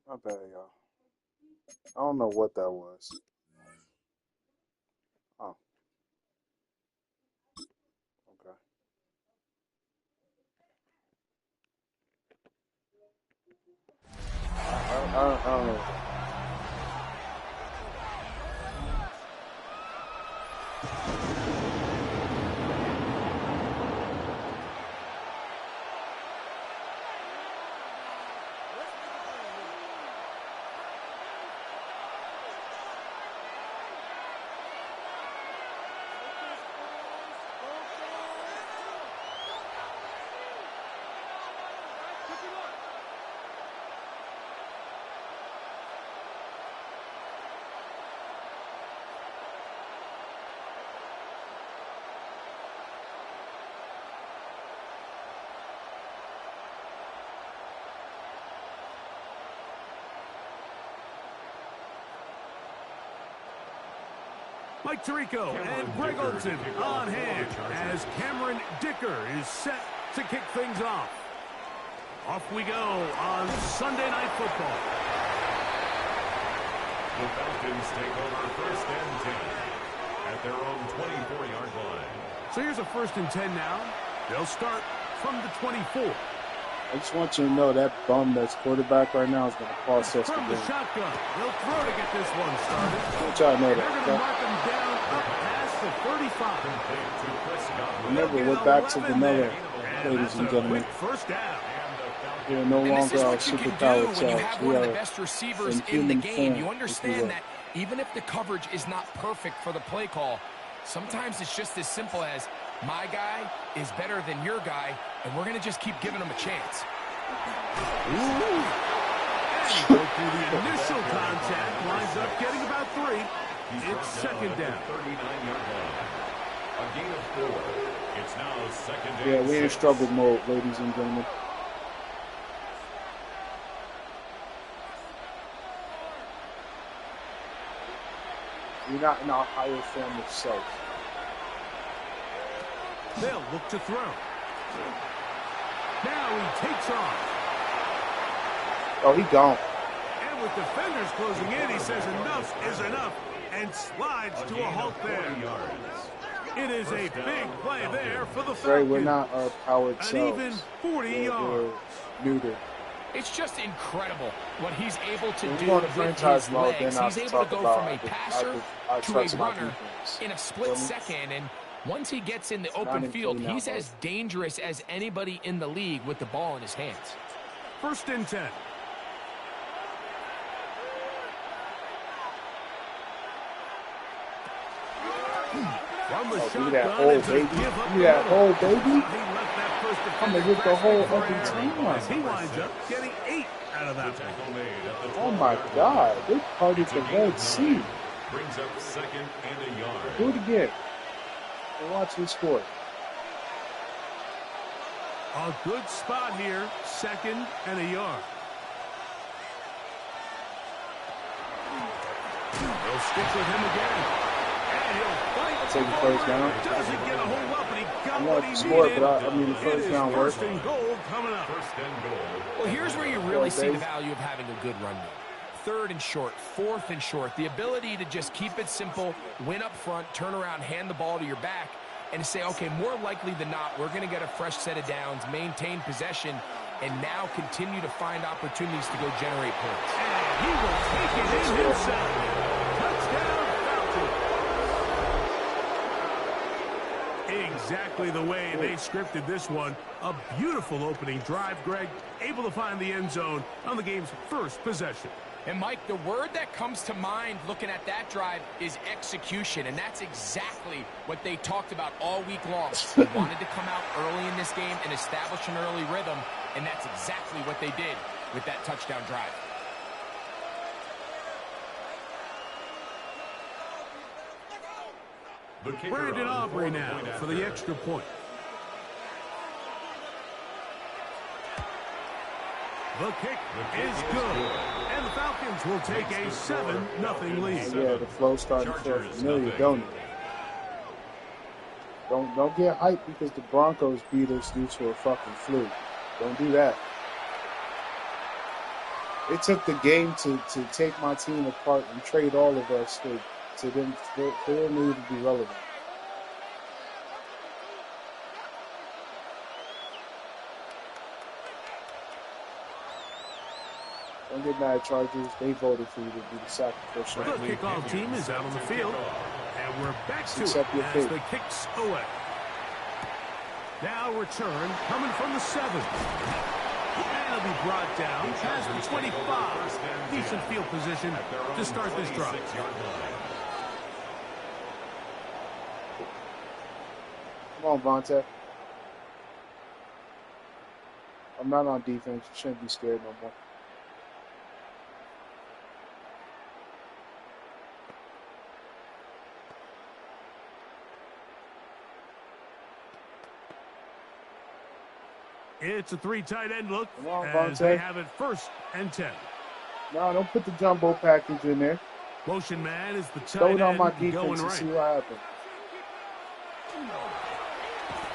My bad, y'all. I don't know what that was. Oh, okay. I don't know. Mike Tirico and Greg Olson on hand as Cameron Dicker is set to kick things off. Off we go on Sunday Night Football. The Falcons take over 1st and 10 at their own 24-yard line. So here's a 1st and 10 now. They'll start from the 24. I just want you to know that bum that's quarterback right now is going to cost us the From the game. shotgun, they'll throw to get this one started. I want y'all to know They're going to that. mark him down up past the 35. Remember, we're back to vanilla, ladies and gentlemen. First down. We are no longer our superpowered When you selves. have We one of are the best receivers in in the human game, form, you if you understand will. that even if the coverage is not perfect for the play call, sometimes it's just as simple as my guy is better than your guy, and we're going to just keep giving him a chance. Ooh. And go through the initial contact, winds up getting about 3. It's 2nd down. 39-yard line. A gain of 4. It's now 2nd and Yeah, we're in 6. struggle mode, ladies and gentlemen. We're not in our higher form of self. They'll look to throw. Now he takes off. Oh, he gone. And with defenders closing in, he says enough is enough and slides to a halt there. It is a big play there for the Right, we're Falcons. not our powered An selves. even 40 We're yards. neuter. It's just incredible what he's able to We're do going to with franchise his mode, legs. then I'll He's able talk to go about from a passer our to trust a in our runner defense. in a split second, and once he gets in the open in field, clean out he's mode. as dangerous as anybody in the league with the ball in his hands. 1st and 10. From the Oh, shotgun, look at that hole, it's a baby. give up Look the at that middle. hole, baby. He left that first I'm defender gonna hit the hole grasping every for air. time. He winds up getting 8 out of that one. Tackle made at the Oh my 12-yard God, line. they parted It's a the gain Red of Sea. 9. Brings up 2nd and a yard. Do it again. And watch who scored. A good spot here, 2nd and a yard. They'll stick with him again. And he'll fight I'll take the forward. first down. Doesn't get a whole up, but he got I what want he the score, needed. but the It first is down worked. 1st and goal coming up. 1st and goal. Well, here's where you really see the Dave. value of having a good run game. 3rd and short, 4th and short. The ability to just keep it simple, win up front, turn around, hand the ball to your back, and say, okay, more likely than not, we're going to get a fresh set of downs, maintain possession, and now continue to find opportunities to go generate points. And he will take it in himself. Touchdown, Falcons. Exactly the way they scripted this one. A beautiful opening drive, Greg. Able to find the end zone on the game's first possession. And, Mike, the word that comes to mind looking at that drive is execution, and that's exactly what they talked about all week long. They wanted to come out early in this game and establish an early rhythm, and that's exactly what they did with that touchdown drive. Brandon Aubrey now for the extra point. The kick is good. And the Falcons will take a 7-0 lead. Yeah, the flow starting to feel familiar, don't it? Don't get hyped because the Broncos beat us due to a fucking fluke. Don't do that. It took the game to take my team apart and trade all of us to them for them to be relevant. Don't get mad, Chargers. They voted for you to be the sacrificial. The kickoff team is out on the field, and we're back to it as the kicks away. Now return coming from the 7. And it'll be brought down past the 25. Decent field position to start this drive. Come on, Vontae. I'm not on defense. You shouldn't be scared no more. It's a 3 tight end look on, as they have it 1st and 10. No, don't put the jumbo package in there. Motion man is the tight Throw end it on my going defense and right. see what happens.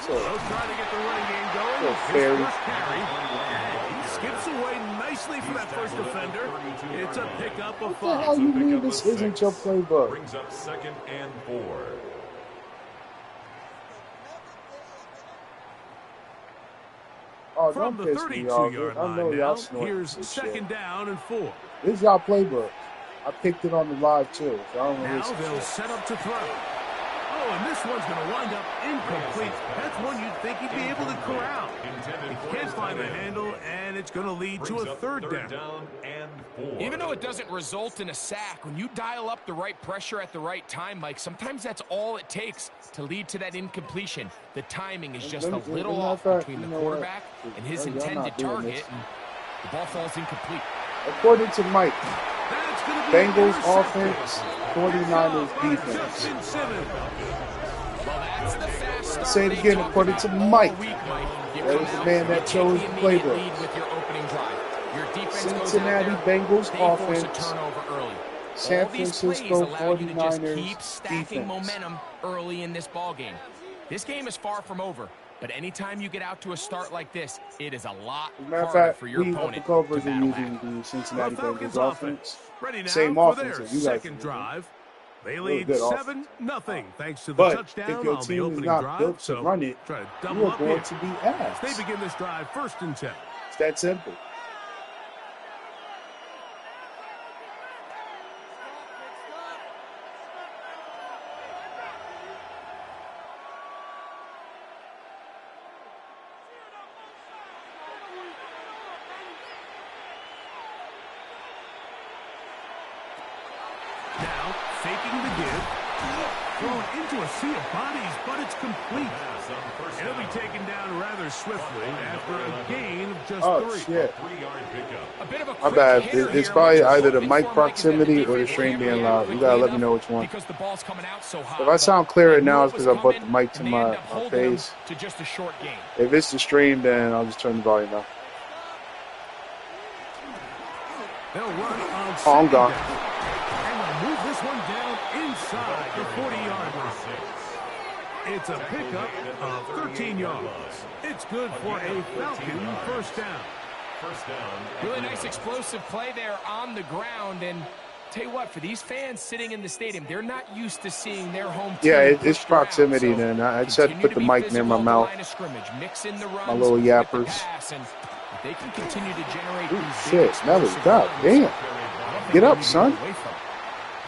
So, they'll try to get the running game going. His first carry. And he skips away nicely for that first defender. It's a pickup of 5. What the hell you mean this isn't your playbook? Brings up 2nd and 4. Oh, From don't the piss me 32-yard off. I know line y'all now, snorting here's this 2nd shit. down and 4. This is y'all playbook. I picked it on the live too, so I don't know Now this they'll shit. set up to throw. Oh, and this one's going to wind up incomplete. That's one you'd think he'd be able to corral. He can't find the handle, and it's going to lead to a 3rd down. And 4. Even though it doesn't result in a sack, when you dial up the right pressure at the right time, Mike, sometimes that's all it takes to lead to that incompletion. The timing is just a little off between the quarterback and his intended target, and the ball falls incomplete. According to Mike, Bengals Bengals offense, 49ers defense. Say it again, according to Mike. That is the man that chose the playbook. Cincinnati Bengals offense, San Francisco 49ers keep stacking defense. momentum early in this ball game. This game is far from over, but anytime you get out to a start like this, it is a lot As a matter of harder fact, for your we at the opponent Cobras to are battle using back. the Cincinnati Falcons Bengals offense. Ready now Same for offense their that you guys are second using. drive. They Really lead good 7-0 thanks to the But touchdown if your on the team is opening not drive. built to So run it, try to you double are up going here. to be They asked. begin this drive 1st and 10. It's that simple. Now, faking the give. Thrown into a sea of bodies, but it's complete. And it'll be taken down rather swiftly after a gain of just 3. Shit. 3-yard pickup. A bit of a My quick bad. hitter It's here. probably What you're either the hoping mic for, Mike, is that the proximity or the defense stream can't being react loud. You quickly gotta let me enough know which one. because the ball's coming out so hot. If I sound clearer But now, they it's because knew I it was brought the coming, mic to and they my end up holding them face. to just a short game. If it's the stream, then I'll just turn the volume up. They'll run on Oh, I'm gone. And they'll move this one down inside the 40-yard line. It's a pickup of 13 yards. It's good for a Falcon 1st down. Really nice explosive play there on the ground. And tell you what, for these fans sitting in the stadium, they're not used to seeing their home team. Yeah, it's pushed proximity around. So then. I said continue put to the be mic near my physical at the mouth. line of scrimmage. Mix in the runs My little with the yappers. pass, and if they can continue to generate Ooh, these shit, big Melly, explosive god runs, damn. I don't think Get they up, need to son. get away from it.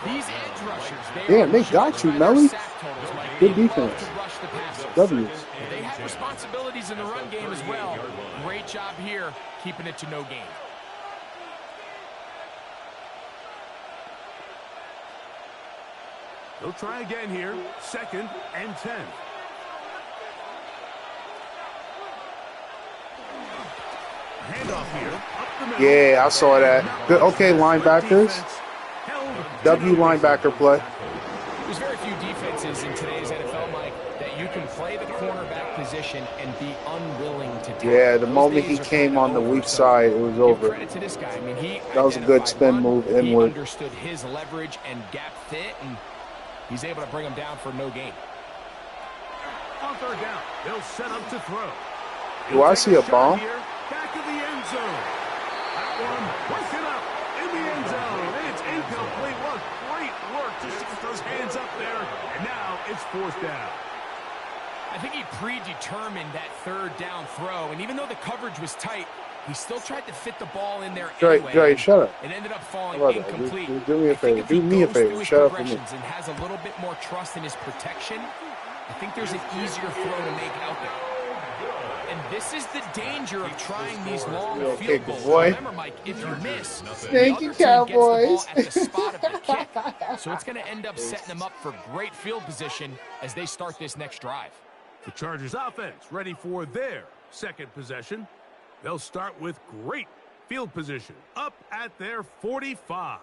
These edge rushers, Damn, they are got judged you, by their Melly. sack totals, Mike. Good They love defense. to rush the passer. W's. They have responsibilities in the run game as well. Great job here, keeping it to no gain. They'll try again here. 2nd and 10. Handoff here. Up the middle. Yeah, I saw that. Good. Okay, linebackers. W linebacker play. There's very few defenses in today's NFL, Mike, that you can play the cornerback position and be unwilling to tackle. Yeah, the Those moment days he are came kinda on the over, weak so side, it was give over. credit to this guy. I mean, he That was a good identified spin run, move He inward. understood his leverage and gap fit, and he's able to bring him down for no gain. On 3rd down, they'll set up to throw. Do I see a bomb? Here, back of the end zone. That one, work it up. those hands up there, and now it's fourth down. I think he predetermined that third down throw, and even though the coverage was tight, he still tried to fit the ball in there anyway. Dre, shut up. It ended up falling incomplete. Do me a favor. Do me a favor. Shut up for me. And has a little bit more trust in his protection, I think there's an easier throw to make out there. And this is the danger of trying these long field goals. Remember, Mike, if you miss, thank you, Cowboys. Gets the ball at the spot of the kick. So it's going to end up setting them up for great field position as they start this next drive. The Chargers offense ready for their second possession. They'll start with great field position up at their 45.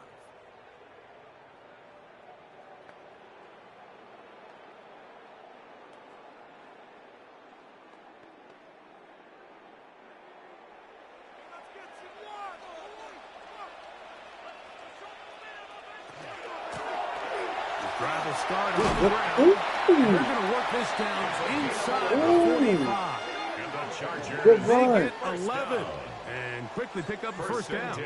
Drive will start on the ground. They're going to work this down inside the 45. Good run. They get 11 and quickly pick up the first down.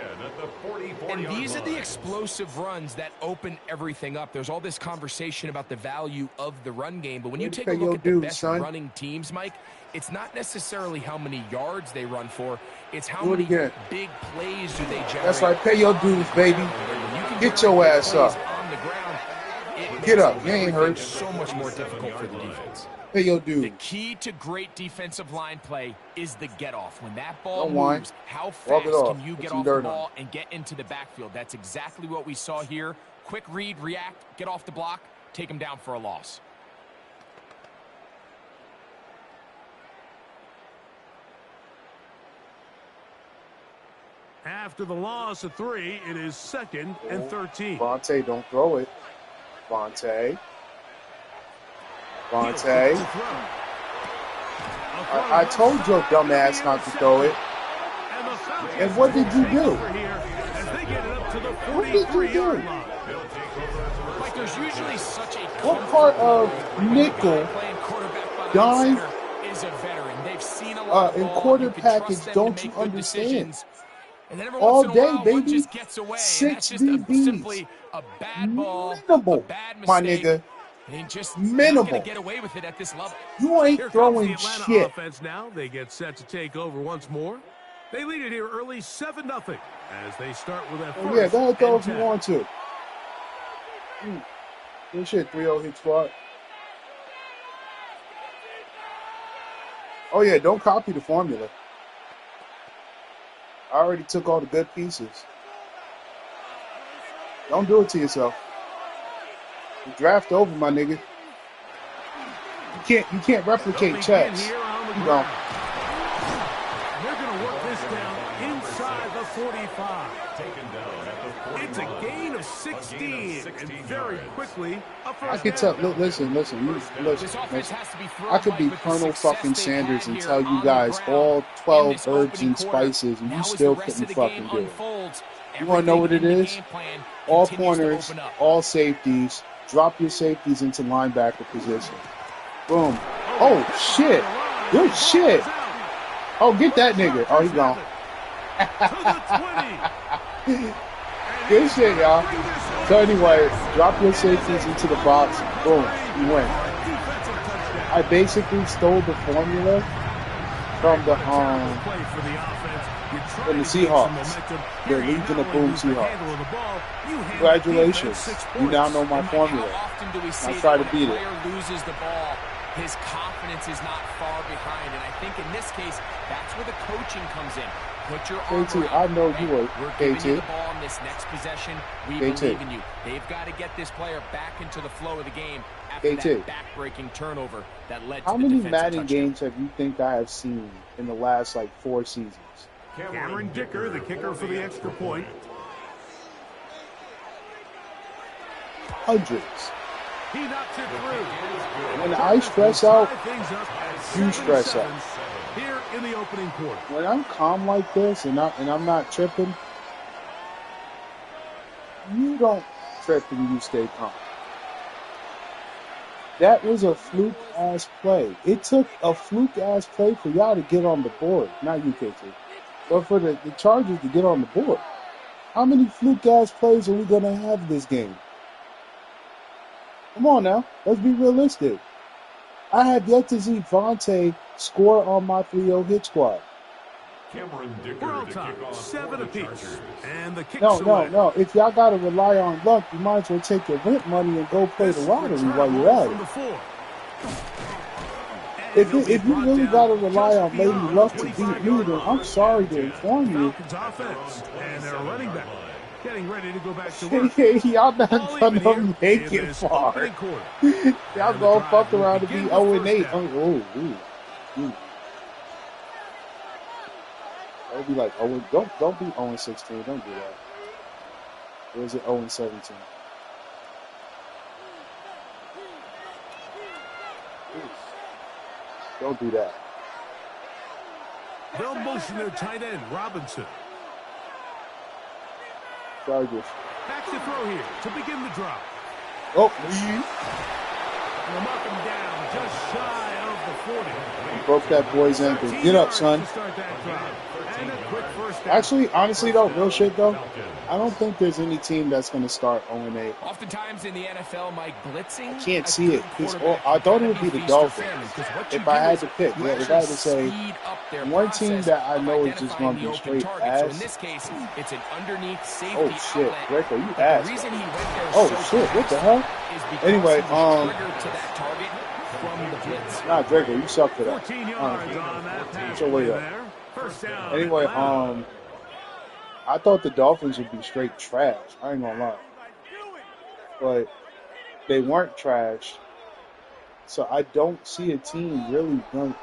And these are the explosive runs that open everything up. There's all this conversation about the value of the run game, but when you take a look at the best running teams, Mike, it's not necessarily how many yards they run for. It's how many big plays do they generate. That's right. Pay your dues, baby. Get your ass up. On the ground, get up. You ain't hurt. So much more difficult for the defense. Pay your dues. The key to great defensive line play is the get-off. When that ball moves, how fast can you get off the ball and get into the backfield? That's exactly what we saw here. Quick read, react, get off the block, take him down for a loss. After the loss of 3, it is 2nd and 13. Vontae, don't throw it. Vontae. I told your dumb ass not to throw it. And what did you do? What did you do? Like, there's usually such a what part of nickel, dime, is a veteran. They've seen a lot in quarter package don't you understand? And then every all once in a day, while, baby. Just gets away. 6 simply a bad ball, minimal, a bad mistake. my nigga. And just minimal. Not gonna get away with it at this level. You ain't Here throwing comes the Atlanta shit. Offense now. They get set to take over once more. They lead it here early 7-0 as they start with that first. Yeah, go ahead, throw if you want to. Good shit, 3-0 hit squad. Oh yeah, don't copy the formula. I already took all the good pieces. Don't do it to yourself. The draft over, my nigga. You can't replicate checks. You don't. They're going to work this down inside the 45. It's a gain of 16, and very quickly, I could tell. Listen. I could be Colonel fucking Sanders and tell you guys all 12 herbs and spices, and you still couldn't fucking do it. You want to know what it is? All corners, all safeties. Drop your safeties into linebacker position. Boom. Oh shit. Good shit. Oh, get that nigga. Oh, he gone. Good shit, y'all. So anyway, drop your safeties into the box. Boom. You win. I basically stole the formula from the Seahawks. The Legion of Boom Seahawks. Congratulations. You now know my formula. I try to beat it. Loses the ball. His confidence is not far behind, and I think in this case, that's where the coaching comes in. Put your arm KT, around, I know right? you were. We're KT. giving you the ball in this next possession. We believe in you. They've got to get this player back into the flow of the game after that back-breaking turnover that led to How the many defensive Madden touchdown. games have you think I have seen in the last, 4 seasons? Cameron Dicker, the kicker for the extra point. Hundreds. He knocks it through. When I stress out, you stress out. Here in the opening quarter. When I'm calm like this and I'm not tripping, you don't trip and you stay calm. That was a fluke-ass play. It took a fluke-ass play for y'all to get on the board. Not you, KT. But for the Chargers to get on the board. How many fluke-ass plays are we going to have this game? Come on now. Let's be realistic. I have yet to see Vontae score on my 3-0 hit squad. Cameron Dicker We're on to top, kick off 7 for the apiece. Chargers. And the kick's No. If y'all got to rely on luck, you might as well take your rent money and go play the lottery while you're at it. If you really got to rely on Lady Luck to beat me, then I'm sorry to inform you. Offense, and their running back getting ready to go back to work. Y'all not gonna make it far. Y'all gonna fuck around and be 0-8. It'll be like, don't be 0-16. Don't do that. Or is it 0-17? Don't do that. They'll motion their tight end, Robinson. Chargers. Back to throw here to begin the drop. Oh, They'll mark him down just shy of the 40. broke that boy's ankle. Get up, son. And a quick first down. Actually, honestly, though, real shit, though, I don't think there's any team that's going to start 0-8. Oftentimes in the NFL, Mike, blitzing. I can't see it. I thought it would be the Dolphins. If I had to pick, if I had to say one team that I know is just going to be straight ass. So in this case, it's an underneath safety Oh shit, Greco, you ass. The reason he went there Oh shit, what the hell? Anyway, to that target from the blitz. Nah, Draco, you suck for that. 14 yards on that pass. Get your weight up. First down. Anyway, I thought the Dolphins would be straight trash. I ain't gonna lie, but they weren't trash. So I don't see a team really going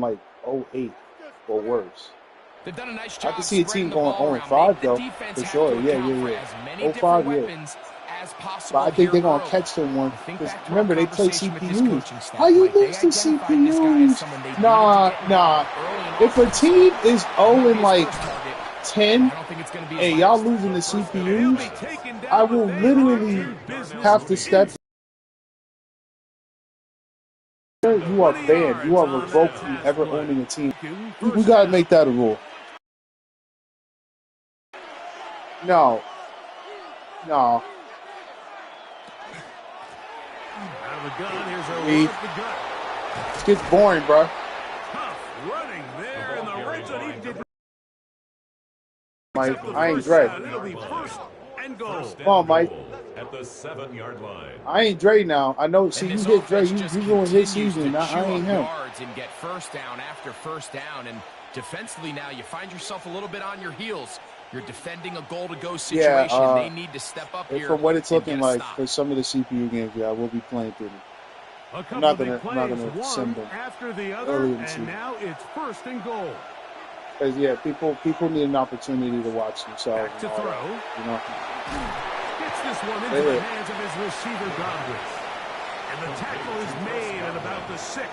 like 0-8 or worse. They've done a nice job. I can see a team going 0-5 though, for sure. Yeah. 0-5, yeah. But I think they're going to catch them one. Because remember, they play CPUs. How you lose to CPUs? Nah. If a team is 0-10 and y'all losing to CPUs, I will literally have to step. You are banned. You are revoked from ever owning a team. We got to make that a rule. No. Out of the gun, here's a run up the gut. It gets boring, bro. Tough running there in the red zone. He did Mike, I ain't Dre. It'll be first and goal. Come on, Mike. At the 7-yard line. I ain't Dre now. I know. See, you hit Dre. You ruined his season. I ain't him. Yards and get first down after first down, and defensively now you find yourself a little bit on your heels. You're defending a goal-to-go situation. They need to step up here. For what it's looking like for some of the CPU games, yeah, we'll be playing through them. I'm not gonna send them after the other, early in the and season. now it's first and goal. Because yeah, people need an opportunity to watch themselves. Back to throw. That, you know. Gets this one into the hands of his receiver, Godwin. And the tackle is made at about the 6.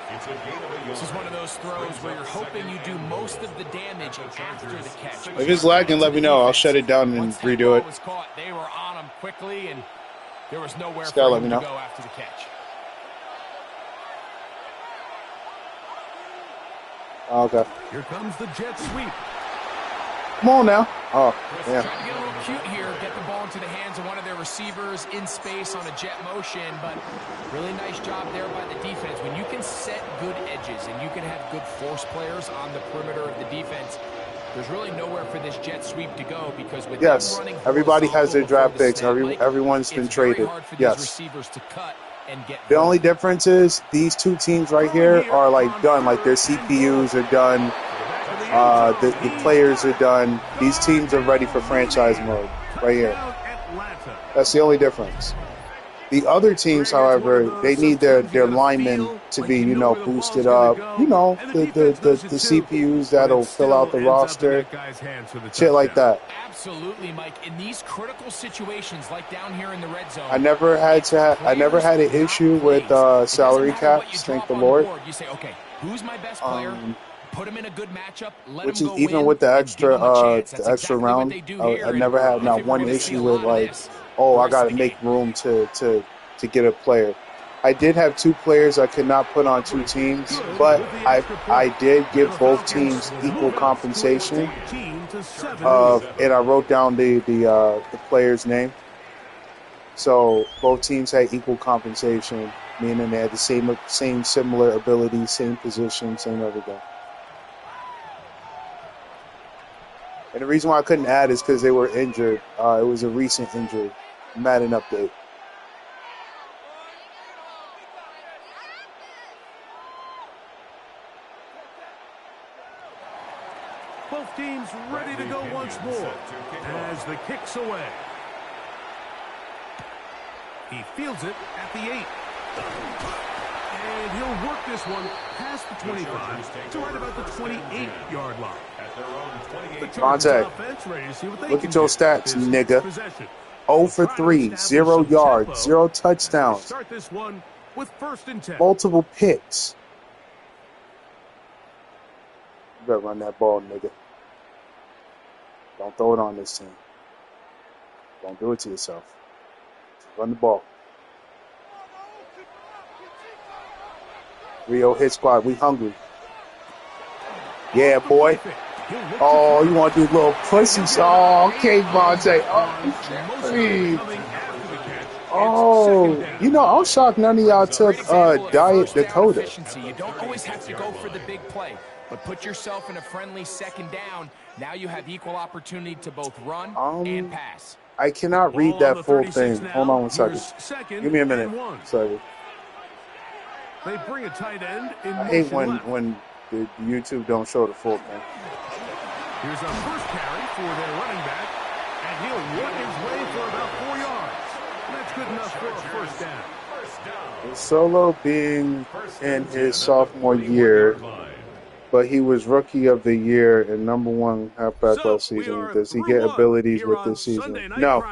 It's a gain of a yard. This is one of those throws where you're hoping you do most of the damage after the catch. If it's lagging, let me know. I'll shut it down and redo it. Was caught, they were on him quickly, and there was nowhere for him to go after the catch. Okay. Here comes the jet sweep. Come on now. Oh, yeah. Trying to get a little cute here, get the ball into the hands of one of their receivers in space on a jet motion, but really nice job there by the defense. When you can set good edges and you can have good force players on the perimeter of the defense, there's really nowhere for this jet sweep to go because with them running everybody has their draft picks. Everyone's been traded. Yes. Receivers to cut and get the only difference is these two teams right here are like done. Like their CPUs are done. The players are done. These teams are ready for franchise mode right here. That's the only difference. The other teams, however, they need their linemen to be, boosted up. The CPUs that'll fill out the roster, shit like that. Absolutely, Mike. In these critical situations, like down here in the red zone, I never had an issue with salary caps. Thank the Lord. You say, okay, who's my best player? Put him in a good matchup. Which is even with the extra round, I never had not one issue with like, oh, I got to make room to get a player. I did have two players I could not put on two teams, but I did give both teams equal compensation. And I wrote down the player's name. So both teams had equal compensation, meaning they had the same similar abilities, same position, same everything. And the reason why I couldn't add is because they were injured. It was a recent injury. Madden update. Both teams ready to go once more as the kick's away. He fields it at the 8. And he'll work this one past the 25 to right about the 28-yard line. Vontae, look at your stats, nigga. 0 for 3, 0 yards, 0 touchdowns. Start this one with 1st and 10. Multiple picks. You better run that ball, nigga. Don't throw it on this team. Don't do it to yourself. Run the ball. Rio hit squad. We hungry. Yeah, boy. Oh, you want these little pussies? Oh, okay, Vontae. Oh, you know, I'm shocked none of y'all took Diet Dakota. You don't always have to go for the big play, but put yourself in a friendly 2nd down. Now you have equal opportunity to both run and pass. I cannot read that full thing. Hold on 1 second. Give me a minute. Sorry. They bring a tight end in I hate when the YouTube don't show the full thing. Here's our first carry for their running back, and he'll work his way for about 4 yards. That's good enough for a 1st down. Solo being in his sophomore year, but he was Rookie of the Year and #1 halfback last season. Does he get abilities with this season? No.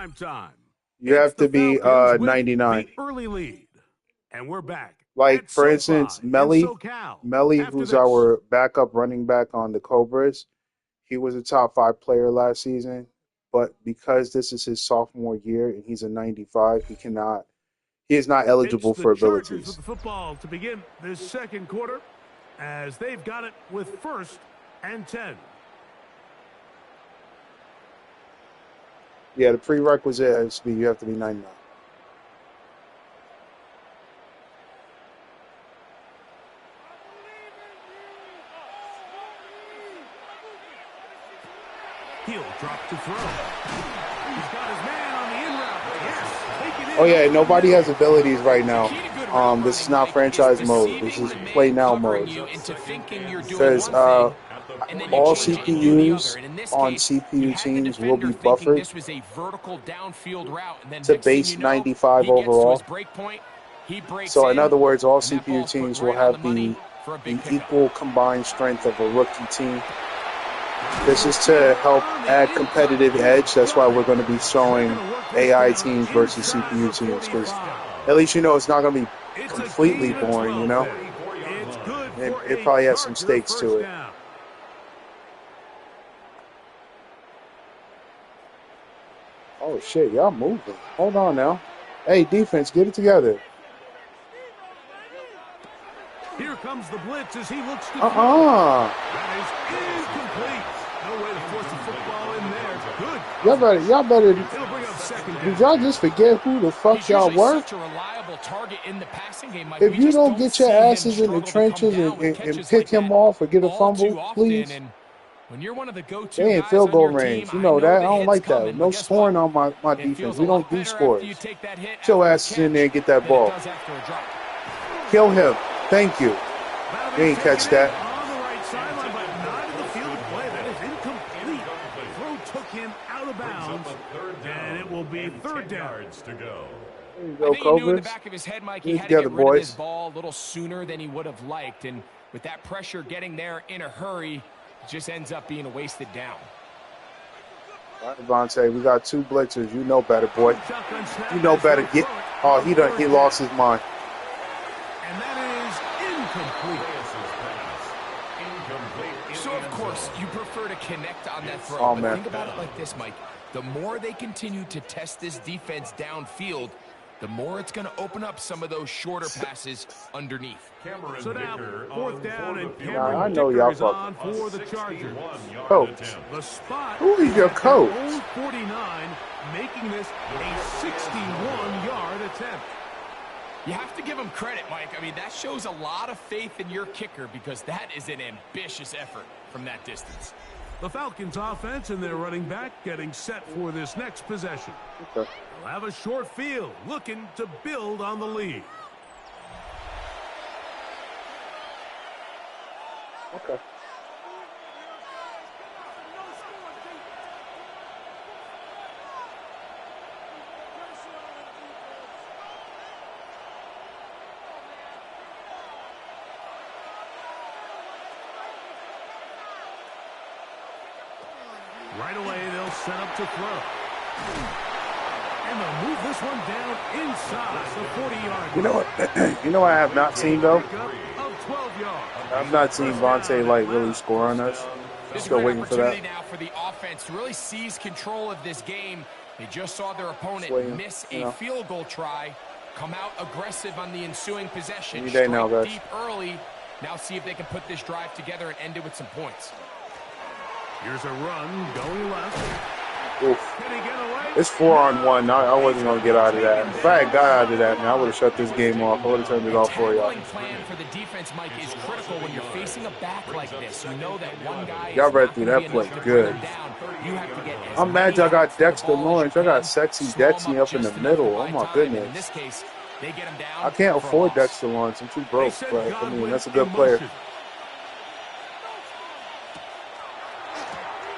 You have to be 99. Early lead, and we're back. Like, for instance, Melly, who's our backup running back on the Cobras, he was a top 5 player last season, but because this is his sophomore year and he's a 95, he is not eligible for abilities. With the football to begin this 2nd quarter, as they've got it with 1st and 10. Yeah, the prerequisite is you have to be 99. He'll drop to throw. He's got his man on the in route. Yes, oh yeah, nobody has abilities right now. This is not franchise mode. This is play now mode. Because all CPUs on CPU teams will be buffered to base 95 overall. So in other words, all CPU teams will have the equal combined strength of a rookie team. This is to help add competitive edge. That's why we're going to be showing AI teams versus CPU teams, because at least you know it's not going to be completely boring, you know? It probably has some stakes to it. Oh, shit, y'all moving. Hold on now. Hey, defense, get it together. Here comes the blitz as he looks to That is incomplete. No way to force the football in there. Good. Y'all better. Did y'all just forget who the fuck y'all were? If you don't get your asses in the trenches and pick him off or get a fumble, please. They ain't field goal range. You know that. I don't like that. No scoring on my defense. We don't do scores. Get your asses in there and get that ball. Kill him. Thank you. You ain't catch that. On the right sideline, but not in the field of play. That is incomplete. Throw took him out of bounds, and it will be 3rd down. To go. There you go, Cobras. In the back of his head, Mike, he had to together, get rid of his boys. ball a little sooner than he would have liked, and with that pressure getting there in a hurry, it just ends up being a wasted down. All right, Vontae, we got 2 blitzers. You know better, boy. You know better. He lost his mind. And that is incomplete. So, of course, you prefer to connect on that throw. Man. Think about it like this, Mike. The more they continue to test this defense downfield, the more it's going to open up some of those shorter passes underneath. So now, 4th down, and I Cameron know Dicker y'all is on fucking. for the Chargers. Coach. The spot Who is your at coach? their own 49, making this a 61-yard attempt. You have to give him credit, Mike. I mean, that shows a lot of faith in your kicker because that is an ambitious effort from that distance. The Falcons offense and their running back getting set for this next possession. Okay. They'll have a short field, looking to build on the lead. Okay. Right away, they'll set up to throw. And they'll move this one down inside the 40-yard. You know what? You know what I have not seen though. I've not seen Vontae like really score on us. Still waiting for that. Now for the offense to really seize control of this game. They just saw their opponent miss a field goal try, come out aggressive on the ensuing possession, strike deep early. Now see if they can put this drive together and end it with some points. Here's a run going left. Oof. Can he get away? It's 4-on-1. I wasn't gonna get out of that. If I had got out of that, man, I would have shut this game off. I would have turned it off for y'all. Plan for the defense, Mike, is critical when you're facing a back like this. You know that one guy. Y'all read through that play good. I'm mad y'all got Dexter Lawrence. Y'all got sexy Dexy up in the middle. Oh my goodness. In this case, they get him down. I can't afford Dexter Lawrence. I'm too broke, but I mean that's a good player.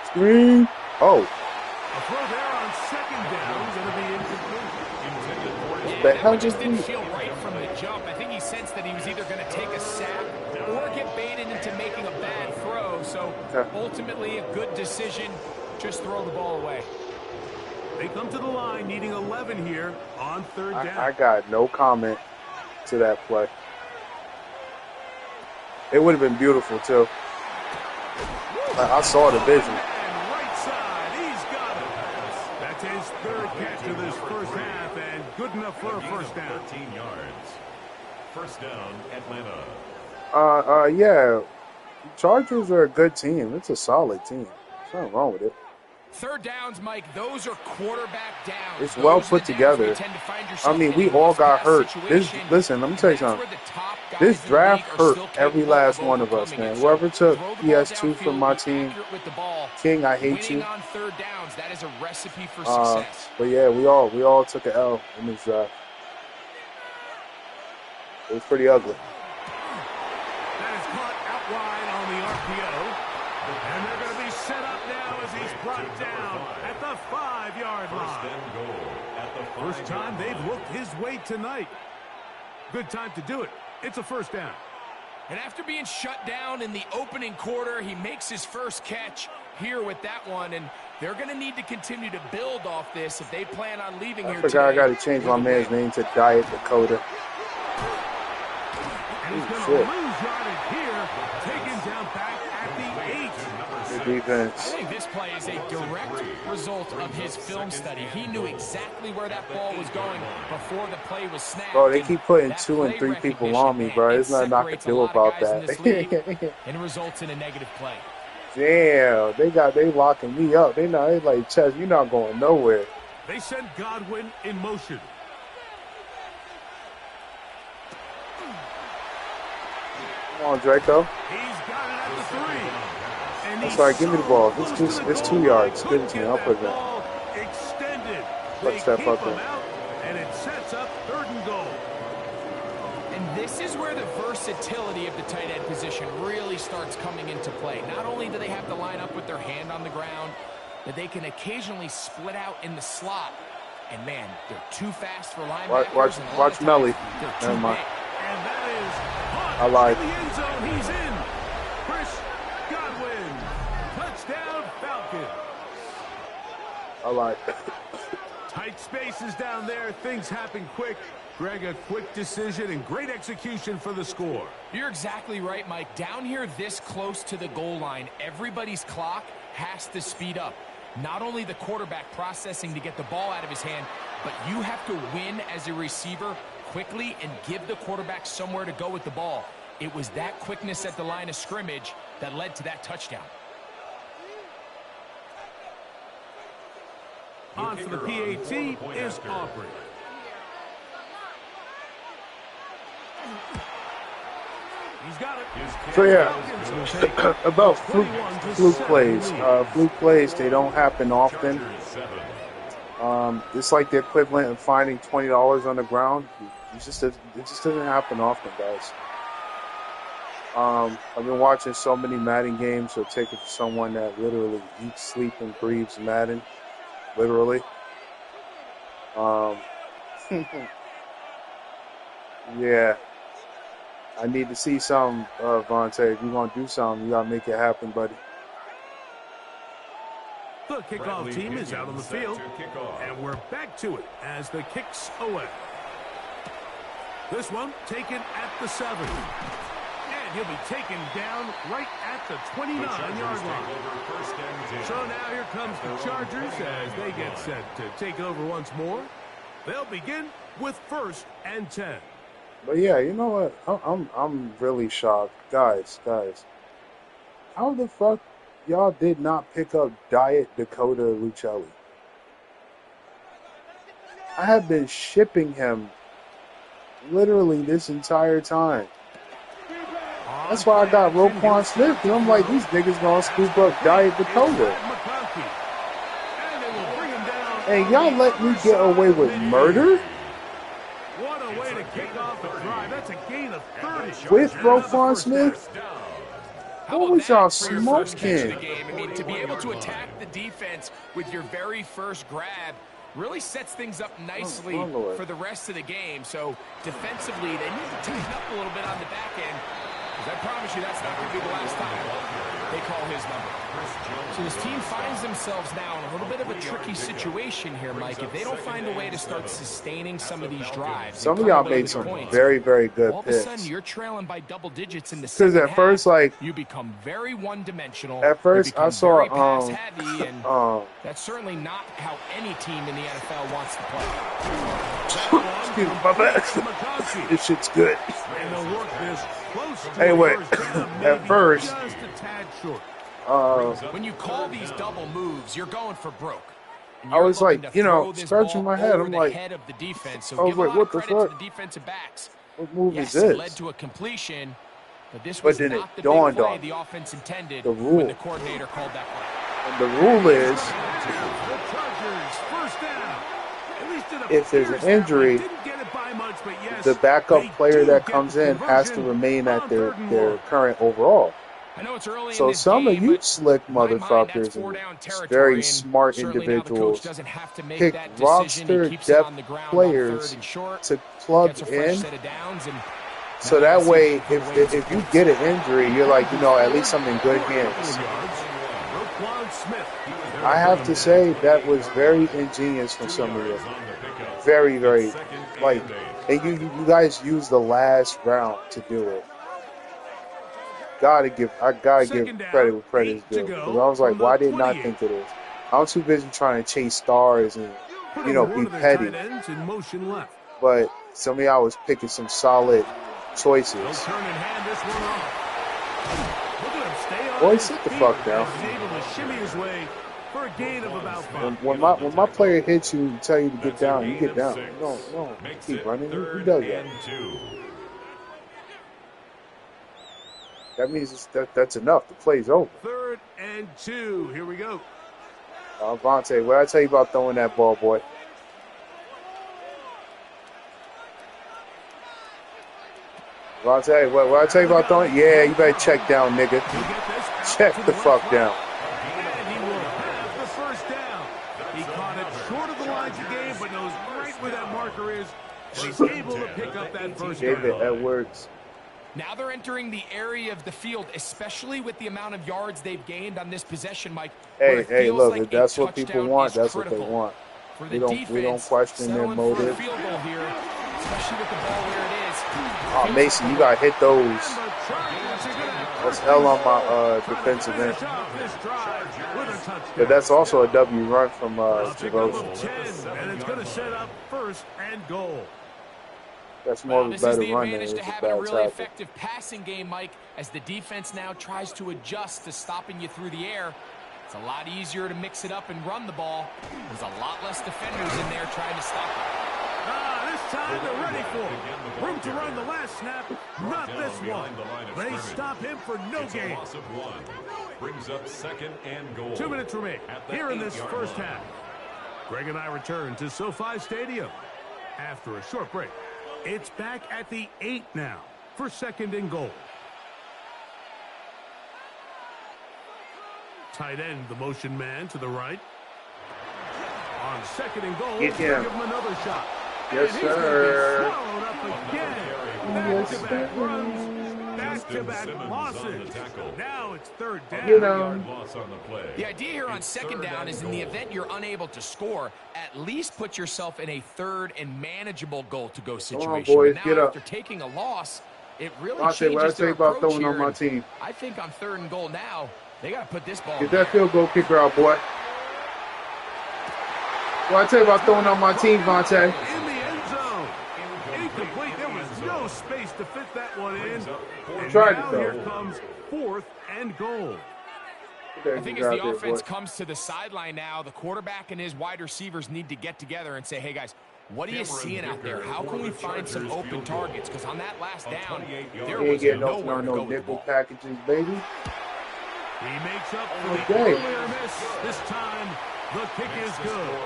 Screen. Oh. A throw there on 2nd down is going to be incomplete. The hell just didn't feel right from the jump. I think he sensed that he was either going to take a sack or get baited into making a bad throw. So ultimately a good decision. Just throw the ball away. They come to the line needing 11 here on 3rd down. I got no comment to that play. It would have been beautiful too. I saw the vision. And right side, he's got it. That's his 3rd catch of this first half, and good enough for a first down. 13 yards. First down, Atlanta. Yeah. Chargers are a good team. It's a solid team. There's nothing wrong with it. 3rd downs, Mike, those are quarterback downs. It's well put together. I mean, we all got hurt. Listen, let me tell you something. This draft hurt every last one of us, man. Whoever took PS2 from my team, King, I hate you. On 3rd downs, that is a recipe for success. But yeah, we all took an L in this draft. It was pretty ugly. That is caught out wide on the RPO. And they're going to be set up now as he's brought down at the 5-yard line. First time they've looked his way tonight. Good time to do it. It's a first down. And after being shut down in the opening quarter, he makes his first catch here with that one. And they're going to need to continue to build off this if they plan on leaving here today. I got to change my man's name to Diet Dakota. And he's going to lose yardage here, taken down back at the 8. Good defense. I think this play is a direct result of his film study. He knew exactly where that ball was going before the play was snapped. Bro, they keep putting 2 and 3 people on me, bro. There's nothing I can do about that. And it results in a negative play. Damn, they locking me up. They like, Chess, you're not going nowhere. They send Godwin in motion. Come on, Draco. He's got it at the 3. I'm sorry, give me the ball. It's 2 yards. Give it to me. I'll put it down. Extended. Let's step up there. And it sets up 3rd and goal. And this is where the versatility of the tight end position really starts coming into play. Not only do they have to line up with their hand on the ground, but they can occasionally split out in the slot. And man, they're too fast for linebackers. Watch Melly. Never mind. And that is I lied. in the end zone. He's in. Chris Godwin. Touchdown Falcons. I lied. Tight spaces down there. Things happen quick. Greg, a quick decision and great execution for the score. You're exactly right, Mike. Down here this close to the goal line, everybody's clock has to speed up. not only the quarterback processing to get the ball out of his hand, but you have to win as a receiver quickly and give the quarterback somewhere to go with the ball. It was that quickness at the line of scrimmage that led to that touchdown. On for the PAT is Aubrey. He's got it. So yeah, about fluke plays. Fluke plays, they don't happen often. It's like the equivalent of finding $20 on the ground. It just doesn't happen often, guys. I've been watching so many Madden games, so take it to someone that literally eats, sleeps, and breathes Madden. Literally. Yeah. I need to see some, Vontae. If you want to do something, you got to make it happen, buddy. The kickoff team is out on the field, and we're back to it as the kicks away. This one taken at the 7. And he'll be taken down right at the 29-yard line. So now here comes the Chargers as they get set to take over once more. They'll begin with 1st and 10. But yeah, you know what? I'm really shocked, guys. How the fuck y'all did not pick up Diet Dakota Lucelli? I have been shipping him literally this entire time. That's why I got Roquan Smith, and I'm like, these niggas gonna scoop up Diet Dakota. And y'all let me get away with murder? What a way to kick off the drive. That's a gain of 30. With Roquan Smith? What was y'all smoking? I mean, to be able to attack the defense with your very first grab really sets things up nicely for the rest of the game. So defensively, they need to tighten up a little bit on the back end. Because I promise you that's not going to be the last time they call his number. So this team finds themselves now in a little bit of a tricky situation here, Mike. If they don't find a way to start sustaining some of these drives. Some of y'all made some very, very good picks. All of a sudden, you're trailing by double digits in the second half. Because at first, like, you become very one-dimensional. At first, I saw pass-heavy, and that's certainly not how any team in the NFL wants to play. Excuse me, my bad. This shit's good. Anyway, at first, when you call these double moves, you're going for broke. I was like, you know, scratching my head. I'm like, head of the defense. So I was like, what the fuck? To the defensive backs. What move is It this? led to a completion, but this was then not it the dawned big play on the offense intended the rule. when the coordinator called that play. And the rule is, if there's an injury, the backup player that comes in has to remain at their current overall. I know it's early So in this some game, of you slick motherfuckers and very smart individuals pick roster depth players to plug in. So that way, if you get an injury, you're like, you know, at least I'm in good hands. I have to say that was very ingenious from some of you. Very, very, like, and you guys used the last round to do it. I gotta give credit where credit is due. Because I was like, why didn't I think of this? I'm too busy trying to chase stars and, you know, be petty. But some of y'all was picking some solid choices. Boy, sit the fuck down. When my player hits you and tell you to get down, you get down. No, keep running. Who does that? That means that's enough. The play's over. 3rd and 2. Here we go. Vontae, what did I tell you about throwing that ball, boy? Vontae, what did I tell you about throwing? Yeah, you better check down, nigga. Check the fuck down. And he will have the first down. He caught it short of the lines of game, but knows right where that marker is. And he's able to pick up that first down. David Edwards. Now they're entering the area of the field, especially with the amount of yards they've gained on this possession, Mike. Hey, look, if that's what people want, that's what they want. We don't question their motive. Field goal here, especially with the ball where it is. Oh, Mason, you gotta hit those. That's hell on my defensive end. touchdown. But that's also a W run from Pickup Javosa. of 10, and it's going to set up first and goal. That's more of a This better is the run than advantage it's to a having a bad really tackle. effective passing game, Mike, as the defense now tries to adjust to stopping you through the air. It's a lot easier to mix it up and run the ball. There's a lot less defenders in there trying to stop it. This time they're ready for it. Room to run the last snap, not this one. They stop him for no gain. Brings up second and goal. 2 minutes remain here in this first half. Greg and I return to SoFi Stadium after a short break. It's back at the 8 now for second and goal. Tight end, the motion man to the right. On second and goal, Get him. give him another shot. Yes, and sir. He's swallowed up again. Back-to-back runs, back-to-back losses. Now it's third down. You know. The idea here on second down is in the event you're unable to score, at least put yourself in a third and manageable goal-to-go situation. boys, But now get up. after taking a loss, it really I'll say what I changes say their about approach throwing here. on my And team. I think on third and goal now, they got to put this ball Get in that there. field goal kicker out, boy. What I tell you about throwing on my team, Vontae? In the end zone. Incomplete. There was no space to fit that one in. And Tried it, now though. here comes fourth and goal. I think as the offense comes to the sideline now, the quarterback and his wide receivers need to get together and say, hey, guys, what are you seeing out there? How can we find some open targets? Because on that last down, there You ain't was getting nowhere to go no with the nickel ball. packages, baby. He makes up for the Okay. earlier miss. This time, the kick is good.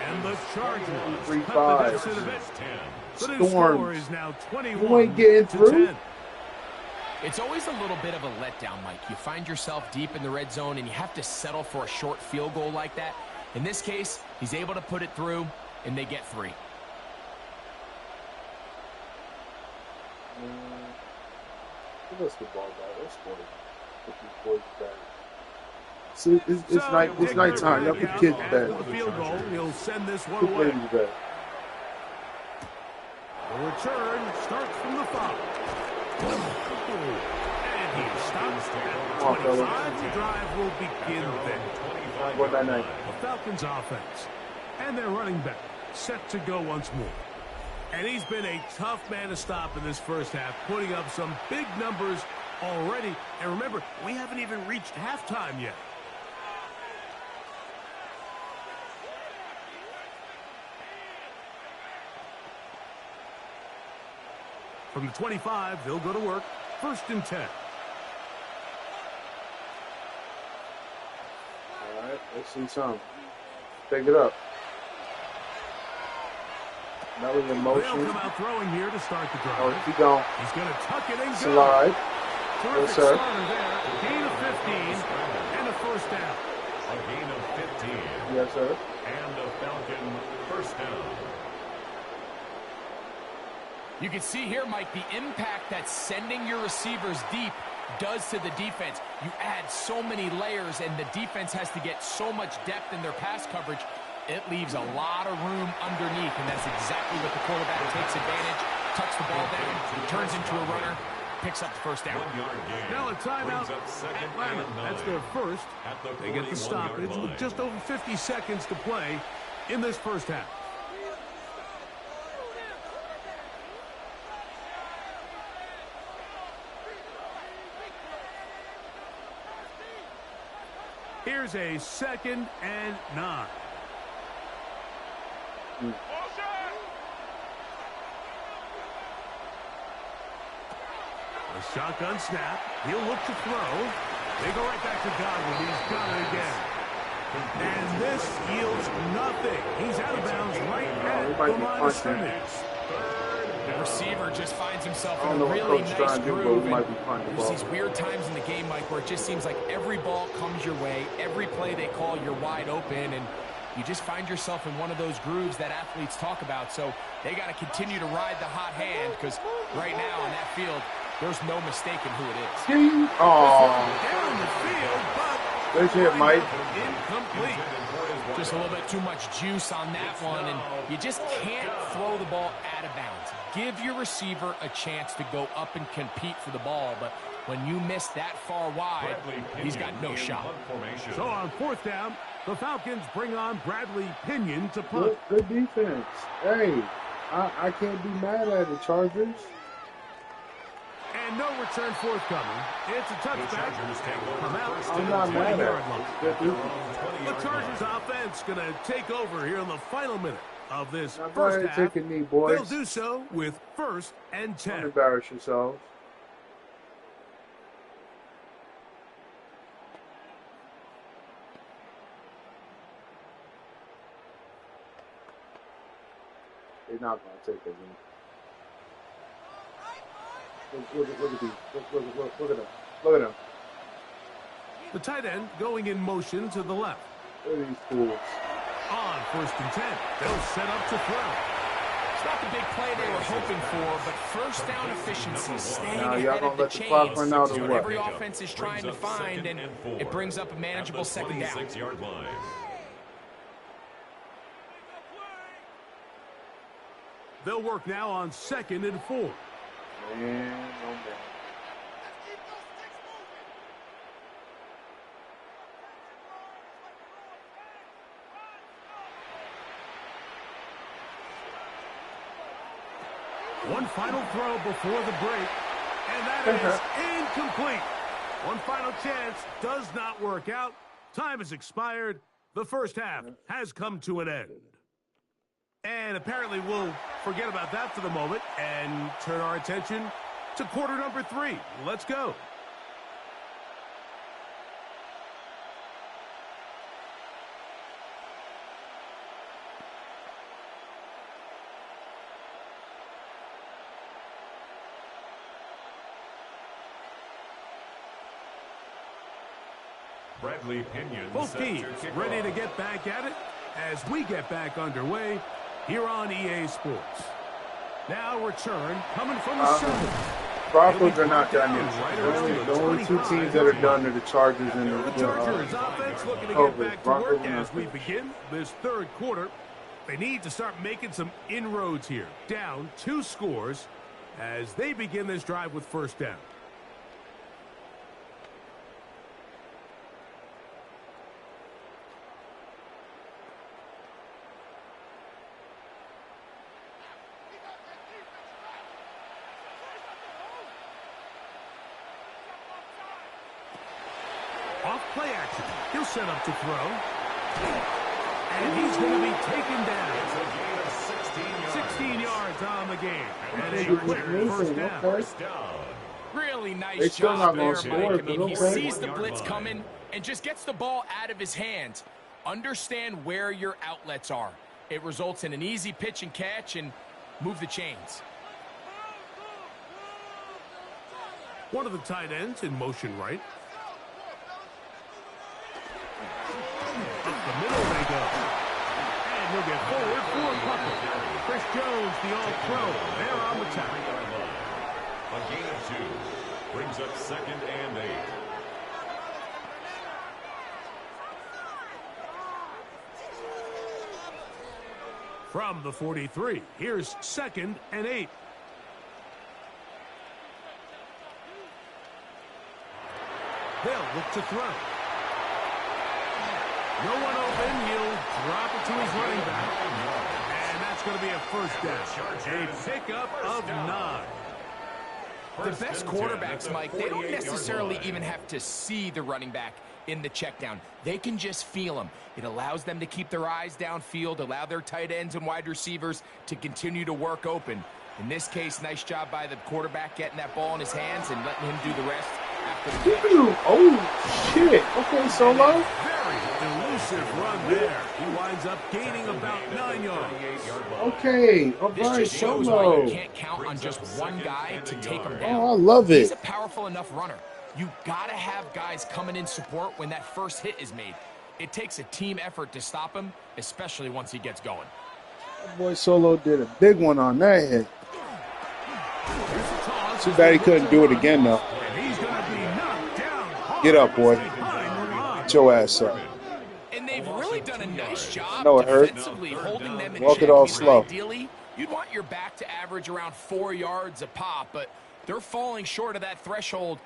And the Chargers 3-5. cut the deficit a bit. The new Storms. score is now You 21 ain't getting to through. 10. It's always a little bit of a letdown, Mike. You find yourself deep in the red zone, and you have to settle for a short field goal like that. In this case, he's able to put it through, and they get 3. Give us the ball back. Let's score. Put these boys back. See, it's nighttime. Y'all put the kids to After bed. the field goal, he'll send this one Put away. ladies to bed. The return starts from the 5. And he stops at Come on, 25. fellas. The drive will begin then. What that night? The Falcons offense. And their running back set to go once more. And he's been a tough man to stop in this first half, putting up some big numbers already. And remember, we haven't even reached halftime yet. From the 25, they'll go to work. First and 10. All right, let's see something. Pick it up. That was in They'll motion. come out throwing here to start the drive. Oh, keep going. He's going to tuck it and go. Slide. Terrific Yes, sir. starter there. Gain of 15 and a first down. A gain of 15. Yes, sir. And a Falcon first down. You can see here, Mike, the impact that sending your receivers deep does to the defense. You add so many layers, and the defense has to get so much depth in their pass coverage. It leaves a lot of room underneath, and that's exactly what the quarterback takes advantage, tucks the ball down, turns into a runner, picks up the first down. 1 yard gain. Now a timeout, Brings up second Atlanta. and 9. That's their first. At the They get the 41-yard stoppage line. with just over 50 seconds to play in this first half. Here's a second and 9. A shotgun snap. He'll look to throw. They go right back to Godwin. He's got it again. And this yields nothing. He's out of bounds right at the line of scrimmage. The receiver just finds himself I in don't a know what really Coach nice trying to do, but groove. we might and be punting the There's ball. these weird times in the game, Mike, where it just seems like every ball comes your way. Every play they call, you're wide open, and you just find yourself in one of those grooves that athletes talk about. So they got to continue to ride the hot hand, because right now on that field, there's no mistaking who it is. Oh, Down the field, but there's your hit, Mike. incomplete. Just a little bit too much juice on that one, and you just can't throw the ball out of bounds. Give your receiver a chance to go up and compete for the ball, but when you miss that far wide, he's got no shot. So on 4th down, the Falcons bring on Bradley Pinion to punt. Good defense. Hey, I can't be mad at it, Chargers. And no return forthcoming. It's a touchback. I'm not mad at it. The Chargers offense going to take over here in the final minute of this Now, first half. take a knee, boys. They'll do so with 1st and 10. Don't embarrass yourselves. They're not going to take a knee. Look at these. Look at them. The tight end going in motion to the left. Look at these fools. On 1st and 10, they'll set up to throw. It's not the big play they were hoping for, but first down efficiency, staying Now, y'all ahead gonna of the let the clock chains. run out or What what? every offense is trying to find, and it brings up a manageable second down. They'll work now on 2nd and 4. Man, oh man. One final throw before the break, and that is incomplete. One final chance does not work out. Time has expired. The first half has come to an end. And apparently we'll forget about that for the moment and turn our attention to quarter number 3. Let's go. Bradley Pinion. Both teams ready to get back at it as we get back underway here on EA Sports. Now return coming from the 7. Broncos are not done yet. The only two teams that are done are the Chargers and The Chargers offense looking to get back to work as we begin this 3rd quarter. They need to start making some inroads here. Down 2 scores as they begin this drive with first down. Off play action. He'll set up to throw. And he's going to be taken down. 16 yards on the game. And a quick first down. Really nice job there, Mike. I mean, he sees the blitz coming and just gets the ball out of his hands. Understand where your outlets are. It results in an easy pitch and catch and move the chains. One of the tight ends in motion right. Up the middle they go. And he'll get forward for a couple. Chris Jones, the all-pro, there on the tackle. A gain of 2 brings up 2nd and 8. From the 43, here's 2nd and 8. They'll look to throw. No one open. He'll drop it to his running back. And that's going to be a first down. A pickup of 9. The best quarterbacks, Mike, they don't necessarily even have to see the running back in the check down. They can just feel him. It allows them to keep their eyes downfield, allow their tight ends and wide receivers to continue to work open. In this case, nice job by the quarterback getting that ball in his hands and letting him do the rest after the catch. Oh, shit. Okay, Solo. Very elusive run there. He winds up gaining about 9 yards. Okay, all This right, just shows why Solo. you can't count on just one guy to take him down. Oh, I love He's it. a powerful enough runner. You gotta have guys coming in support when that first hit is made. It takes a team effort to stop him, especially once he gets going. That boy Solo did a big one on that hit. Too bad he couldn't do it again, though. Get up, boy. Get your ass up. And they've really done a nice job No, it hurt. defensively holding them in Walk check. it all slow. Ideally, You'd want your back to average around 4 yards a pop, but they're falling short of that threshold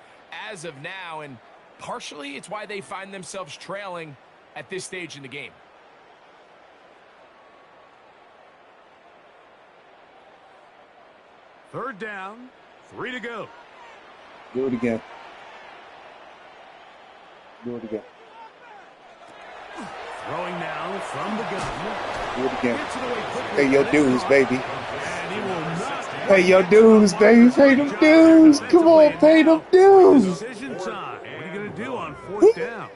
as of now, and partially it's why they find themselves trailing at this stage in the game. Third down, 3 to go. Do it again. Do it again. Throwing now from the gun. Do it again. Pay your dues, baby. Pay your dues, baby. Pay them dues. Come on, pay them dues. Decision time. What are you going to do on 4th down?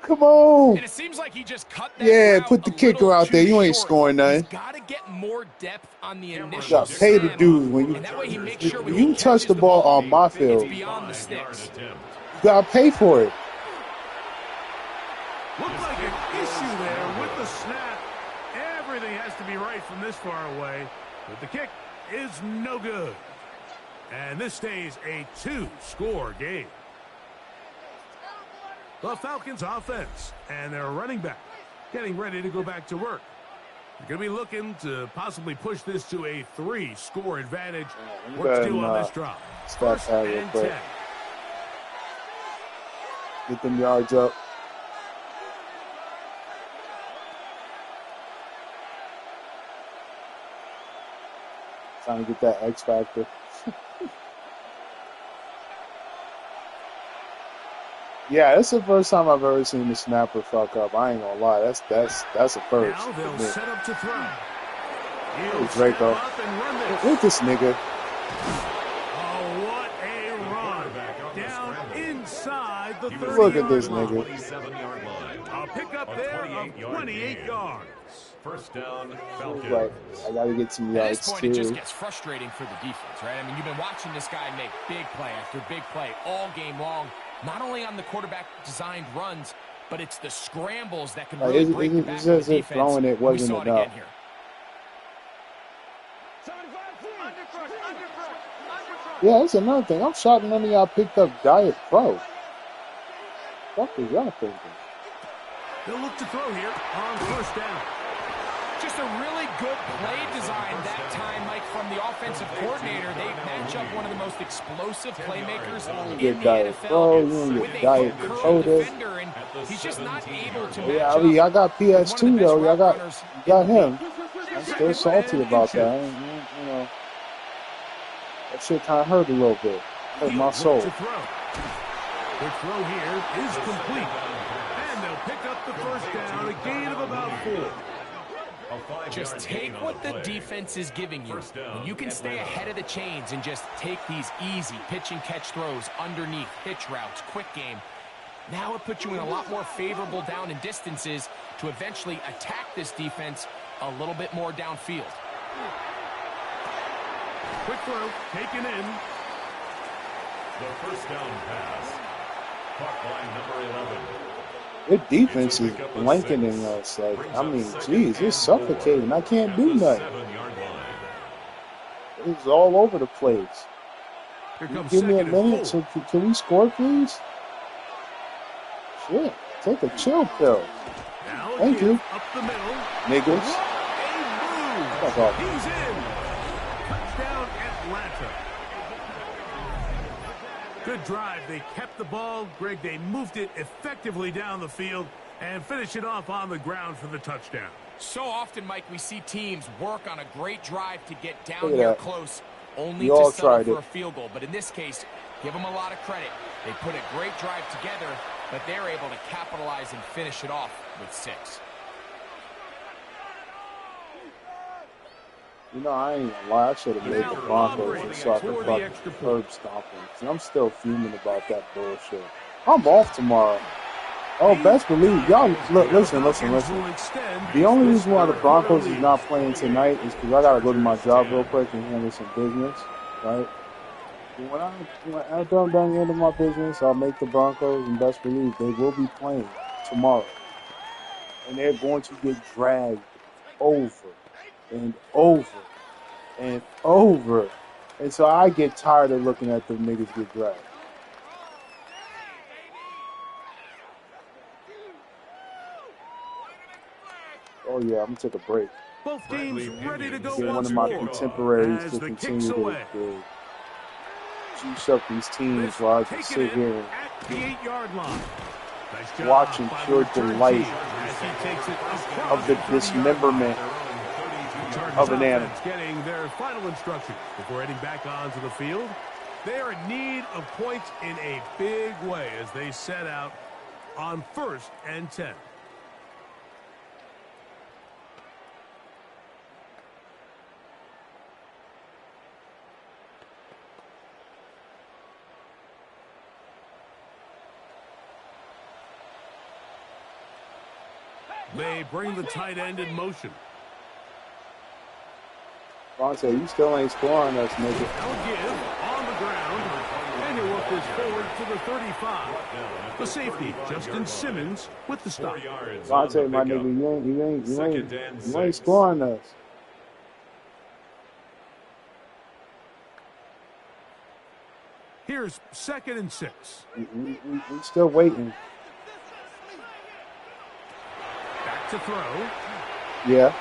Come on. And it seems like he just cut that route put the kicker out there. You ain't short. scoring nothing. He's got to get more depth on the initial You gotta pay the dues when and that way he makes sure when you touch the ball on my field. It's beyond the sticks. You gotta pay for it. Looks like an issue there with the snap. Everything has to be right from this far away, but the kick is no good. And this stays a 2-score game. The Falcons offense and their running back getting ready to go back to work. They're going to be looking to possibly push this to a 3-score advantage. What to do on this drop? First and 10. Get them yards up. Trying to get that X factor. Yeah, that's the first time I've ever seen the snapper fuck up. I ain't gonna lie, that's a first. Now they'll set up to throw. Hey, Draco. Look this nigga. Oh, what a run! Down inside the 30-yard Look at this line. nigga. A pickup there of 28 yards. First down, Falcons. Like, I gotta get some yards At this point, too. it just gets frustrating for the defense, right? I mean, you've been watching this guy make big play after big play all game long. Not only on the quarterback-designed runs, but it's the scrambles that can really break the back of the defense. Throwing it wasn't enough. Here. Yeah, that's another thing. I'm shocked none of y'all picked up Diet Pro. What was y'all thinking? They'll look to throw here on first down. Just a really good play design that time, Mike, from the offensive coordinator. They match up one of the most explosive playmakers in the NFL with a curl defender, and he's just not able to match up. Yeah, I got PS2 though. Y'all got him. I'm still salty about that. You know, that shit kind of hurt a little bit. Hurt my soul. The throw here is complete, and they'll pick up the first down, a gain of about 4. Just take what the defense is giving you. When you can stay ahead of the chains and just take these easy pitch and catch throws underneath, hitch routes, quick game, now it puts you in a lot more favorable down and distances to eventually attack this defense a little bit more downfield. Quick throw, taken in. The first down pass. Caught by number 11. Their defense is blanketing us. Like, I mean, geez, it's suffocating. I can't do nothing. It's all over the place. Give me a minute. So can we score, please? Shit. Take a chill pill. Thank you. Up the middle. Niggas. He's in. Touchdown, Atlanta. Good drive. They kept the ball. Greg, they moved it effectively down the field and finish it off on the ground for the touchdown. So often, Mike, we see teams work on a great drive to get down here close, only you to settle for a field goal. But in this case, give them a lot of credit. They put a great drive together, but they're able to capitalize and finish it off with 6. You know, I ain't gonna lie. I should have made the Broncos and so I could fucking curb stomp them. I'm still fuming about that bullshit. I'm off tomorrow. Oh, best believe. Y'all, look, listen. The only reason why the Broncos is not playing tonight is because I got to go to my job real quick and handle some business, right? When I'm done the end of my business, I'll make the Broncos, and best believe they will be playing tomorrow. And they're going to get dragged over and over and over. And so I get tired of looking at them niggas get dragged. Oh, Oh, yeah, I'm going to take a break. Both teams ready to go Get one once of my more contemporaries as to the continue kick's to away. juice up these teams while I just sit here and at the 8-yard line. Nice job watching by the pure return delight team as he takes it of the dismemberment of an animal. Getting their final instruction before heading back onto the field. They are in need of points in a big way as they set out on 1st and 10. They bring the tight end in motion. Vontae, you still ain't scoring us, nigga. They'll give on the ground, and he'll work this forward to the 35. The safety, Justin Simmons, with the stop. Vontae, my nigga, you ain't scoring us. Here's 2nd and 6. We still waiting. Back to throw. Yeah.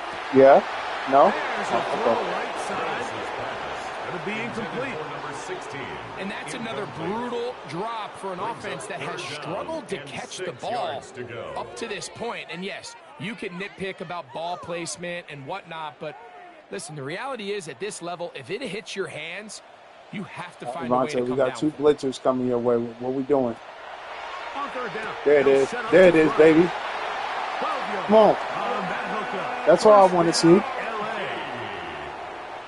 No? There's a throw right side. That'll be incomplete. And that's another brutal drop for an offense that has struggled to catch the ball up to this point. And yes, you can nitpick about ball placement and whatnot, but listen, the reality is at this level, if it hits your hands, you have to find a way to come down. We got 2 blitzers coming your way. What we doing? On 3rd down. There it is. There it is, baby. Come on. That's all I want to see.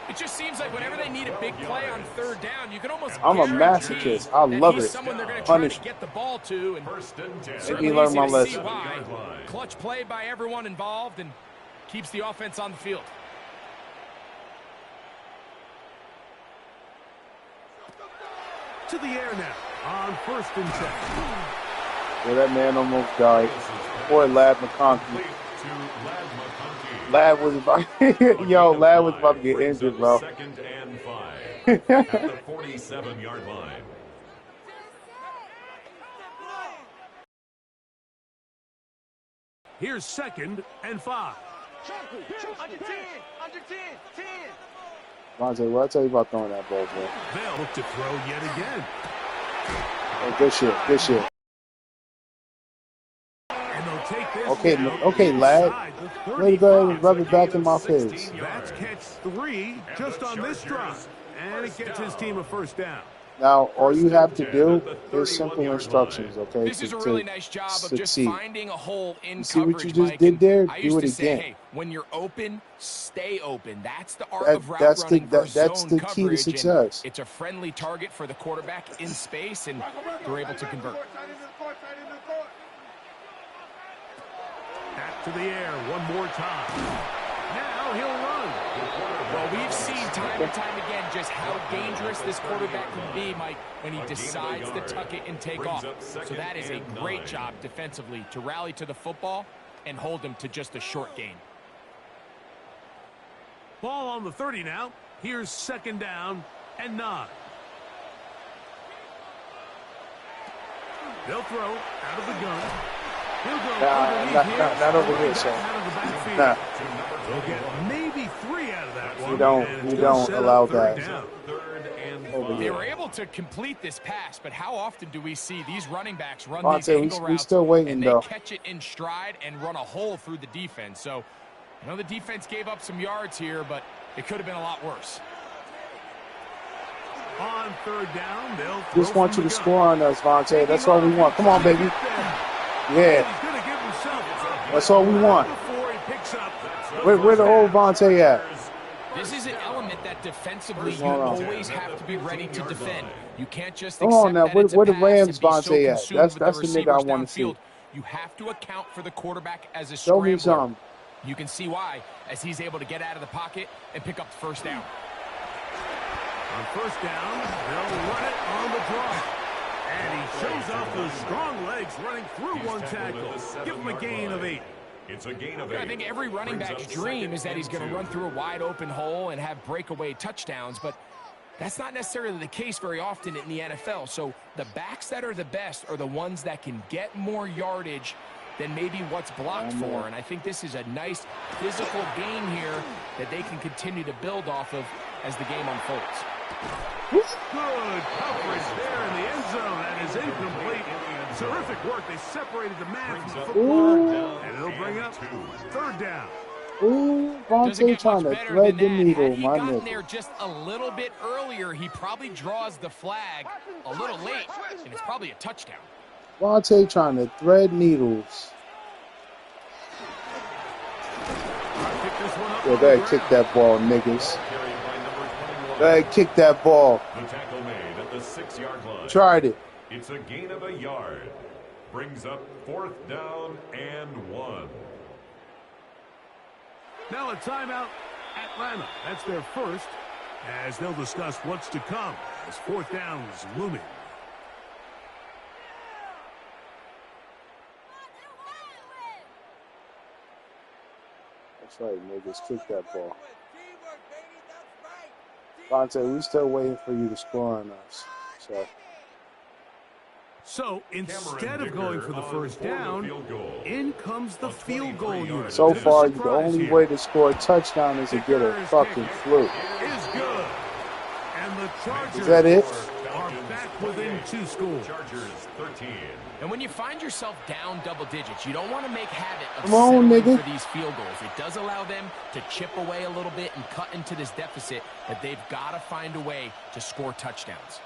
It just seems like whenever they need a big play on 3rd down, you can almost I'm a masochist. I love it. Someone they're going to try to get the ball to, and let me learn my lesson. Clutch play by everyone involved and keeps the offense on the field. To the air now on 1st and 10. Yeah, that man almost died. Poor Lad McConkey. Lad was about Lad was about to get injured, bro. 2nd and 5 at the 47-yard line. Here's 2nd and 5. Under 10. Vontae, what I tell you about throwing that ball, bro? They'll look to throw yet again. Oh, good shit. And they'll take this Okay, Lad. Way to go ahead and rub it back in my face. That's catch 3 just on this drive. And it gets his team a 1st down. Now, all you have to do is simple instructions, okay? This is a really nice job of just finding a hole in see coverage. What you just did there? Do it again. Say, hey, when you're open, stay open. That's the art of route running versus that's the key to success. It's a friendly target for the quarterback in space, and they're able to convert. Back to the air one more time. Now he'll run. Well, we've seen time and time again just how dangerous this quarterback can be, Mike, when he decides to tuck it and take off. So that is a great job defensively to rally to the football and hold him to just a short gain. Ball on the 30 now. Here's 2nd down and 9. They'll throw out of the gun. He'll go not over here, son. Nah. They'll get maybe 3 out of that one. We don't allow that. They were able to complete this pass, but how often do we see these running backs run these angle routes we still waiting, and they though. catch it in stride and run a hole through the defense? So, I know the defense gave up some yards here, but it could have been a lot worse. On 3rd down, they'll just want you to score on us, Vontae. That's all we want. Come on, baby. Yeah. That's all we want. Where the old Vontae at? This is an element that defensively you always have to be ready to defend. You can't just accept Come on now, that where the Rams Vontae at? That's the nigga I want to see. You have to account for the quarterback as a Show me scrambler. some. You can see why as he's able to get out of the pocket and pick up the 1st down. On 1st down, they'll run it on the draw. And he shows off those strong legs running through one tackle. Give him a gain of 8. It's a gain of 8. I think every running back's dream is that he's going to run through a wide open hole and have breakaway touchdowns, but that's not necessarily the case very often in the NFL. So the backs that are the best are the ones that can get more yardage than maybe what's blocked for. And I think this is a nice physical gain here that they can continue to build off of as the game unfolds. Good coverage there in the end zone. That is incomplete. Terrific work. They separated the man from the football. And it'll bring up third down. Ooh, Vontae trying to thread the needle, my nigga. Had he gotten there just a little bit earlier, he probably draws the flag a little late, and it's probably a touchdown. Vontae trying to thread needles. Yo, go ahead, kick that ball, niggas. Go ahead, kick that ball. The tackle made at the 6-yard line. Tried it. It's a gain of a yard. Brings up 4th down and 1. Now a timeout, Atlanta. That's their first, as they'll discuss what's to come as 4th down is looming. That's right, niggas. Kick that ball. Vontae, we still waiting for you to score on us. So instead of going for the first down, in comes the field goal unit. So far, the only way to score a touchdown is to get a fucking fluke. Is good. And the Chargers is that it? Are back within 2 scores. Chargers 13. And when you find yourself down double digits, you don't want to make habit of settling for these field goals. It does allow them to chip away a little bit and cut into this deficit, but they've got to find a way to score touchdowns.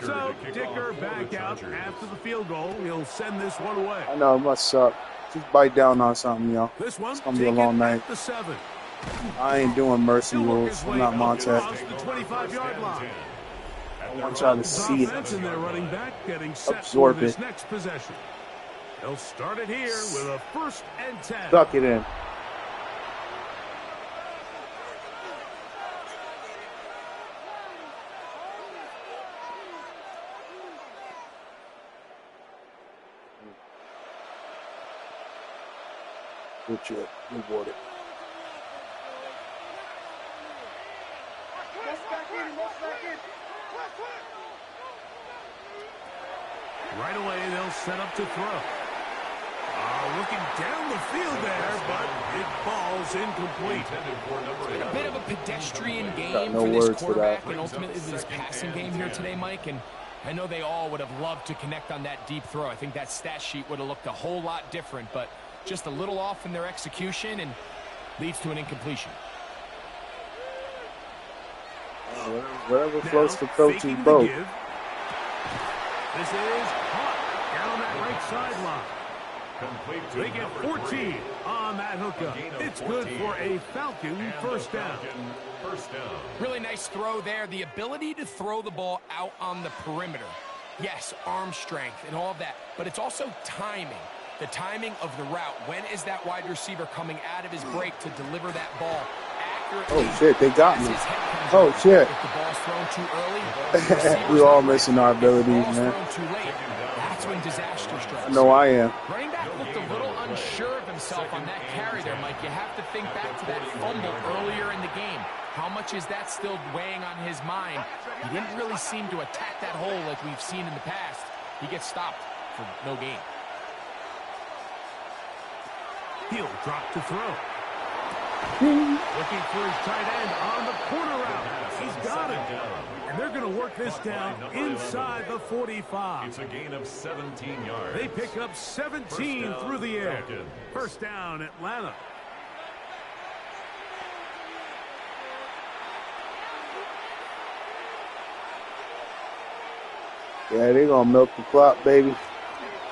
So Dicker back out after the field goal. He'll send this one away. I know, it must suck. Just bite down on something, y'all. This one, it's going to be a long night. I ain't doing mercy rules. I'm not Montez. The 25-yard line. I want y'all to see it. And their running back getting set absorb for this it. next possession. They'll start it here with a 1st and 10. Suck it in. Good job. Rewarded. Right away, they'll set up to throw. Looking down the field there, but it falls incomplete. A bit of a pedestrian game for this quarterback and ultimately this passing game here today, Mike. And I know they all would have loved to connect on that deep throw. I think that stat sheet would have looked a whole lot different, but just a little off in their execution and leads to an incompletion. Whatever floats the coach's boat. This is hot down that right sideline. They get 14 on that hookup. It's good for a Falcon first down. Really nice throw there. The ability to throw the ball out on the perimeter. Yes, arm strength and all of that, but it's also timing. The timing of the route. When is that wide receiver coming out of his break to deliver that ball accurately? Oh, shit, they got me. Oh, shit. If the ball's thrown too early, we all missing our abilities, man. Too late. That's when disaster strikes. No, I am. Running back looked a little unsure of himself on that carry there, Mike. You have to think back to that fumble earlier in the game. How much is that still weighing on his mind? He didn't really seem to attack that hole like we've seen in the past. He gets stopped for no gain. He'll drop to throw. Looking for his tight end on the corner route. He's got it. And they're going to work this down inside the 45. It's a gain of 17 yards. They pick up 17 through the air. First down, Atlanta. Yeah, they're going to milk the clock, baby.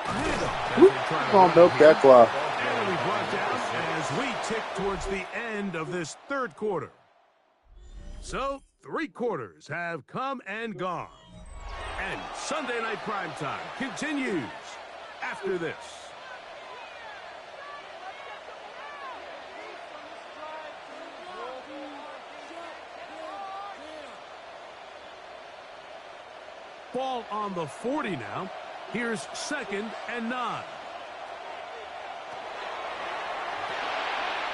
They're going to milk that clock. And we brought down as we tick towards the end of this third quarter. So, 3 quarters have come and gone. And Sunday Night Primetime continues after this. Ball on the 40 now. Here's 2nd and 9.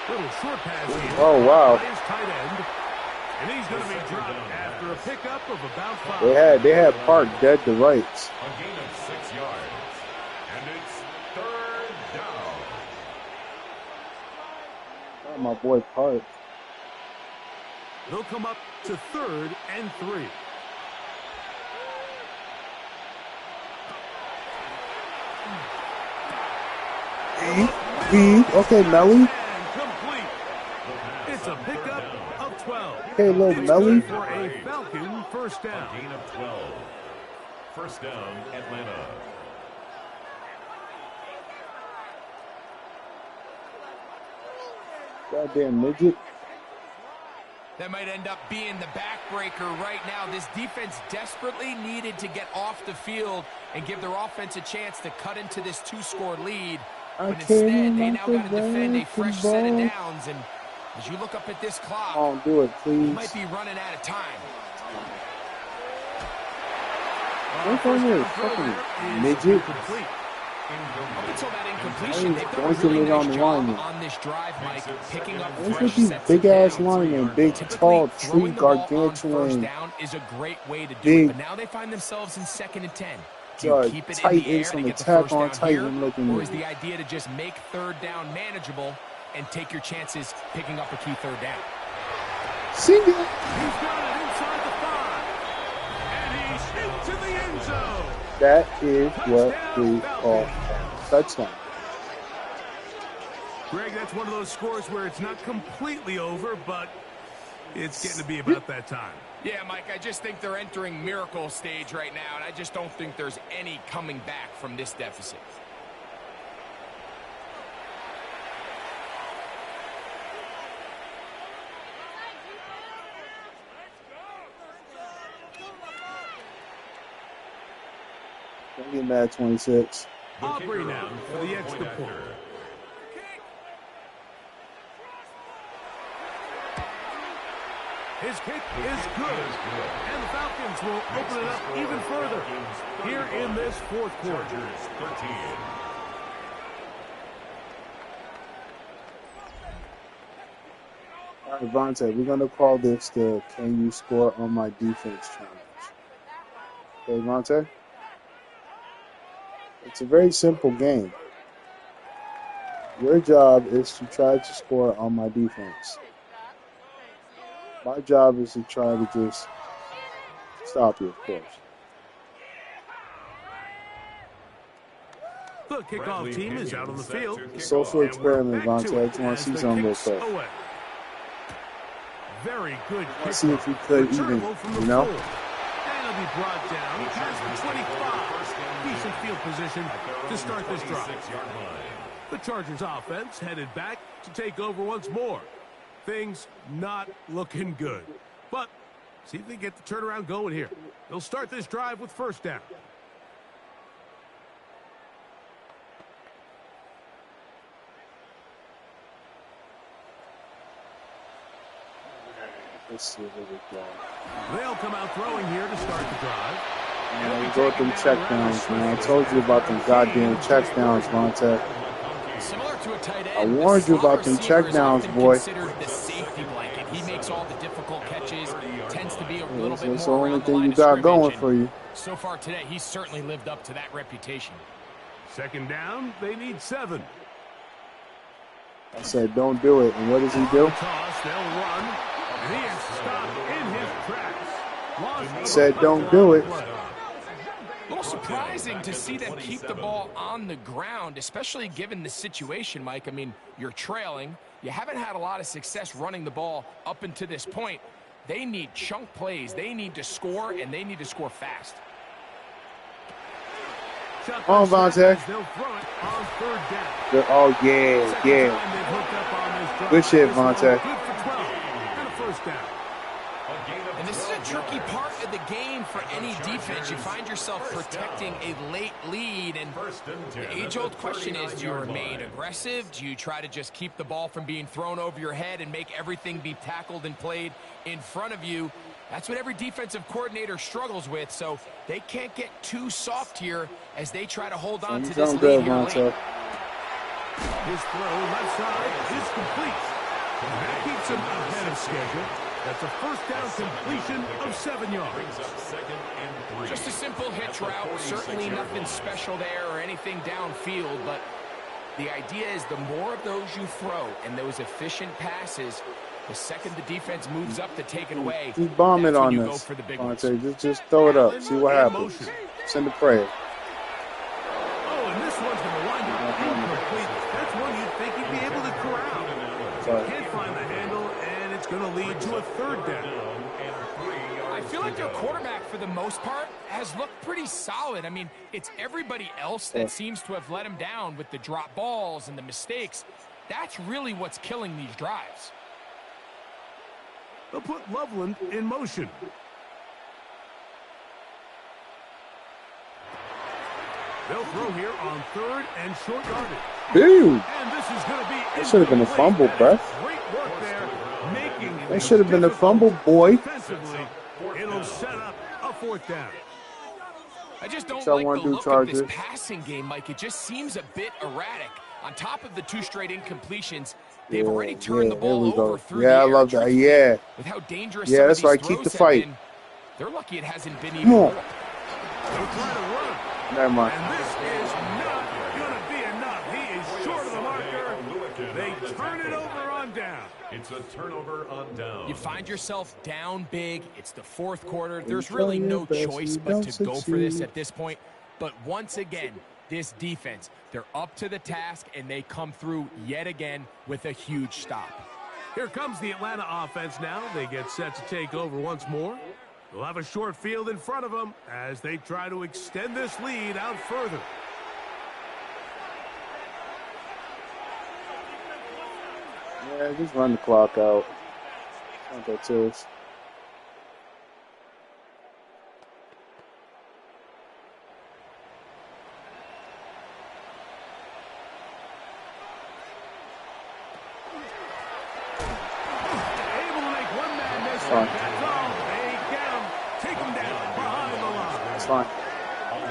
Little short pass here. Oh, wow. By his tight end. And he's going to be dropped after a pickup of about 5. They had Park dead to rights. A gain of 6 yards. And it's 3rd down. Oh, my boy Park. They'll come up to 3rd and 3. Okay, Melly. Complete. It's a pickup of 12. Okay, little Melly. For a Falcon first down. A gain of 12. First down, Atlanta. Goddamn midget. That might end up being the backbreaker right now. This defense desperately needed to get off the field and give their offense a chance to cut into this 2-score lead. But instead, they now got to defend a fresh set of downs. And as you look up at this clock, Oh, do it, please. you might be running out of time. What's on here? Fucking midget. Up until that incompletion, they've done a Don't really get it on nice the job lineman. on this drive, Mike, picking up What's fresh with these sets big of ass downs. linemen? Big, tall, Throwing tree, the ball on first gargantuan. down is a great way to do Big. it, but now they find themselves in 2nd and 10. Do God, you keep it in the Titans air to on get the attack first on down Titan here, looking or at is you. the idea to just make 3rd down manageable and take your chances picking up a key 3rd down? See ya. He's got it inside the 5. And he's into the end zone. That is what we call touchdown. Greg, that's one of those scores where it's not completely over, but it's getting to be about that time. Yeah, Mike, I just think they're entering miracle stage right now, and I just don't think there's any coming back from this deficit. Don't get mad, 26. Aubrey now for the extra point. His kick is good. And the Falcons will open it up even further here in this 4th quarter. 13. All right, Vontae, we're going to call this the Can You Score on My Defense challenge. Okay, Vontae? It's a very simple game. Your job is to try to score on my defense. My job is to try to just stop you, of course. The kickoff team is out on the field. Social experiment, Vontae. I just want to see something real quick. Very good. Let's see if you could even, you know? And it'll be brought down past the 25. Decent field position to start this drive. The Chargers offense headed back to take over once more. Things not looking good. But see if they get the turnaround going here. They'll start this drive with first down. Let's see what we got. They'll come out throwing here to start the drive. Man, we go with them checkdowns, man. I told you about them goddamn checkdowns, Vontae. Similar to a tight end, I warned you about them checkdowns, boy. Considered the safety blanket. He makes all the difficult catches, tends to be a little bit That's the more only around the thing line you of got scrimmage, going and for you. so far today, he's certainly lived up to that reputation. Second down, they need 7. I said, don't do it. And what does he do? Toss, they'll run. And he is stopped in his tracks. I said, don't do it. A little surprising to see them keep the ball on the ground, especially given the situation, Mike. I mean, you're trailing. You haven't had a lot of success running the ball up until this point. They need chunk plays. They need to score, and they need to score fast. On, Vontae. They'll throw it on third down. Oh, yeah. Good shit, Vontae. Good for 12 and a first down. And this is a tricky part of the game for any defense. You find yourself protecting a late lead, and the age-old question is, do you remain aggressive? Do you try to just keep the ball from being thrown over your head and make everything be tackled and played in front of you? That's what every defensive coordinator struggles with, so they can't get too soft here as they try to hold on to this lead here late. His throw left side is complete. That keeps him ahead of schedule. That's a first down completion of 7 yards. Just a simple hitch route. Certainly nothing special there or anything downfield, but the idea is the more of those you throw and those efficient passes, the second the defense moves up to take it away, Just bomb it on us. Just throw it up. See what happens. Send a prayer. Oh, and this one's going to wind up incomplete. That's one you'd think he'd be able to corral. Sorry. Can't find the handle, and it's going to lead to a third down. I feel like their quarterback, for the most part, has looked pretty solid. I mean, it's everybody else that seems to have let him down with the drop balls and the mistakes. That's really what's killing these drives. They'll put Loveland in motion. They'll throw here on third and short yardage. Dude, And this is going to be that should have been a fumble, bruh. Great work there, making That should have been a fumble, boy. Defensively, it'll set up a fourth down. I just don't So like the look of this Chargers. passing game, Mike. It just seems a bit erratic. On top of the 2 straight incompletions, they've already turned the ball over through the air. I love that. Yeah. With how dangerous Yeah, some that's of why I these keep the throws have fight. been, they're lucky it hasn't been even Come on. more. They'll try to run. Never mind. And this is not going to be enough. He is short of the marker. They turn it over on down. It's a turnover on down. You find yourself down big. It's the 4th quarter. There's really no choice but to go for this at this point. But once again, this defense, they're up to the task, and they come through yet again with a huge stop. Here comes the Atlanta offense now. They get set to take over once more. They'll have a short field in front of them as they try to extend this lead out further. Yeah, just run the clock out. Not that serious. Able to make one man miss. Fine. That's all. They get him. Take him down behind the line. It's fine.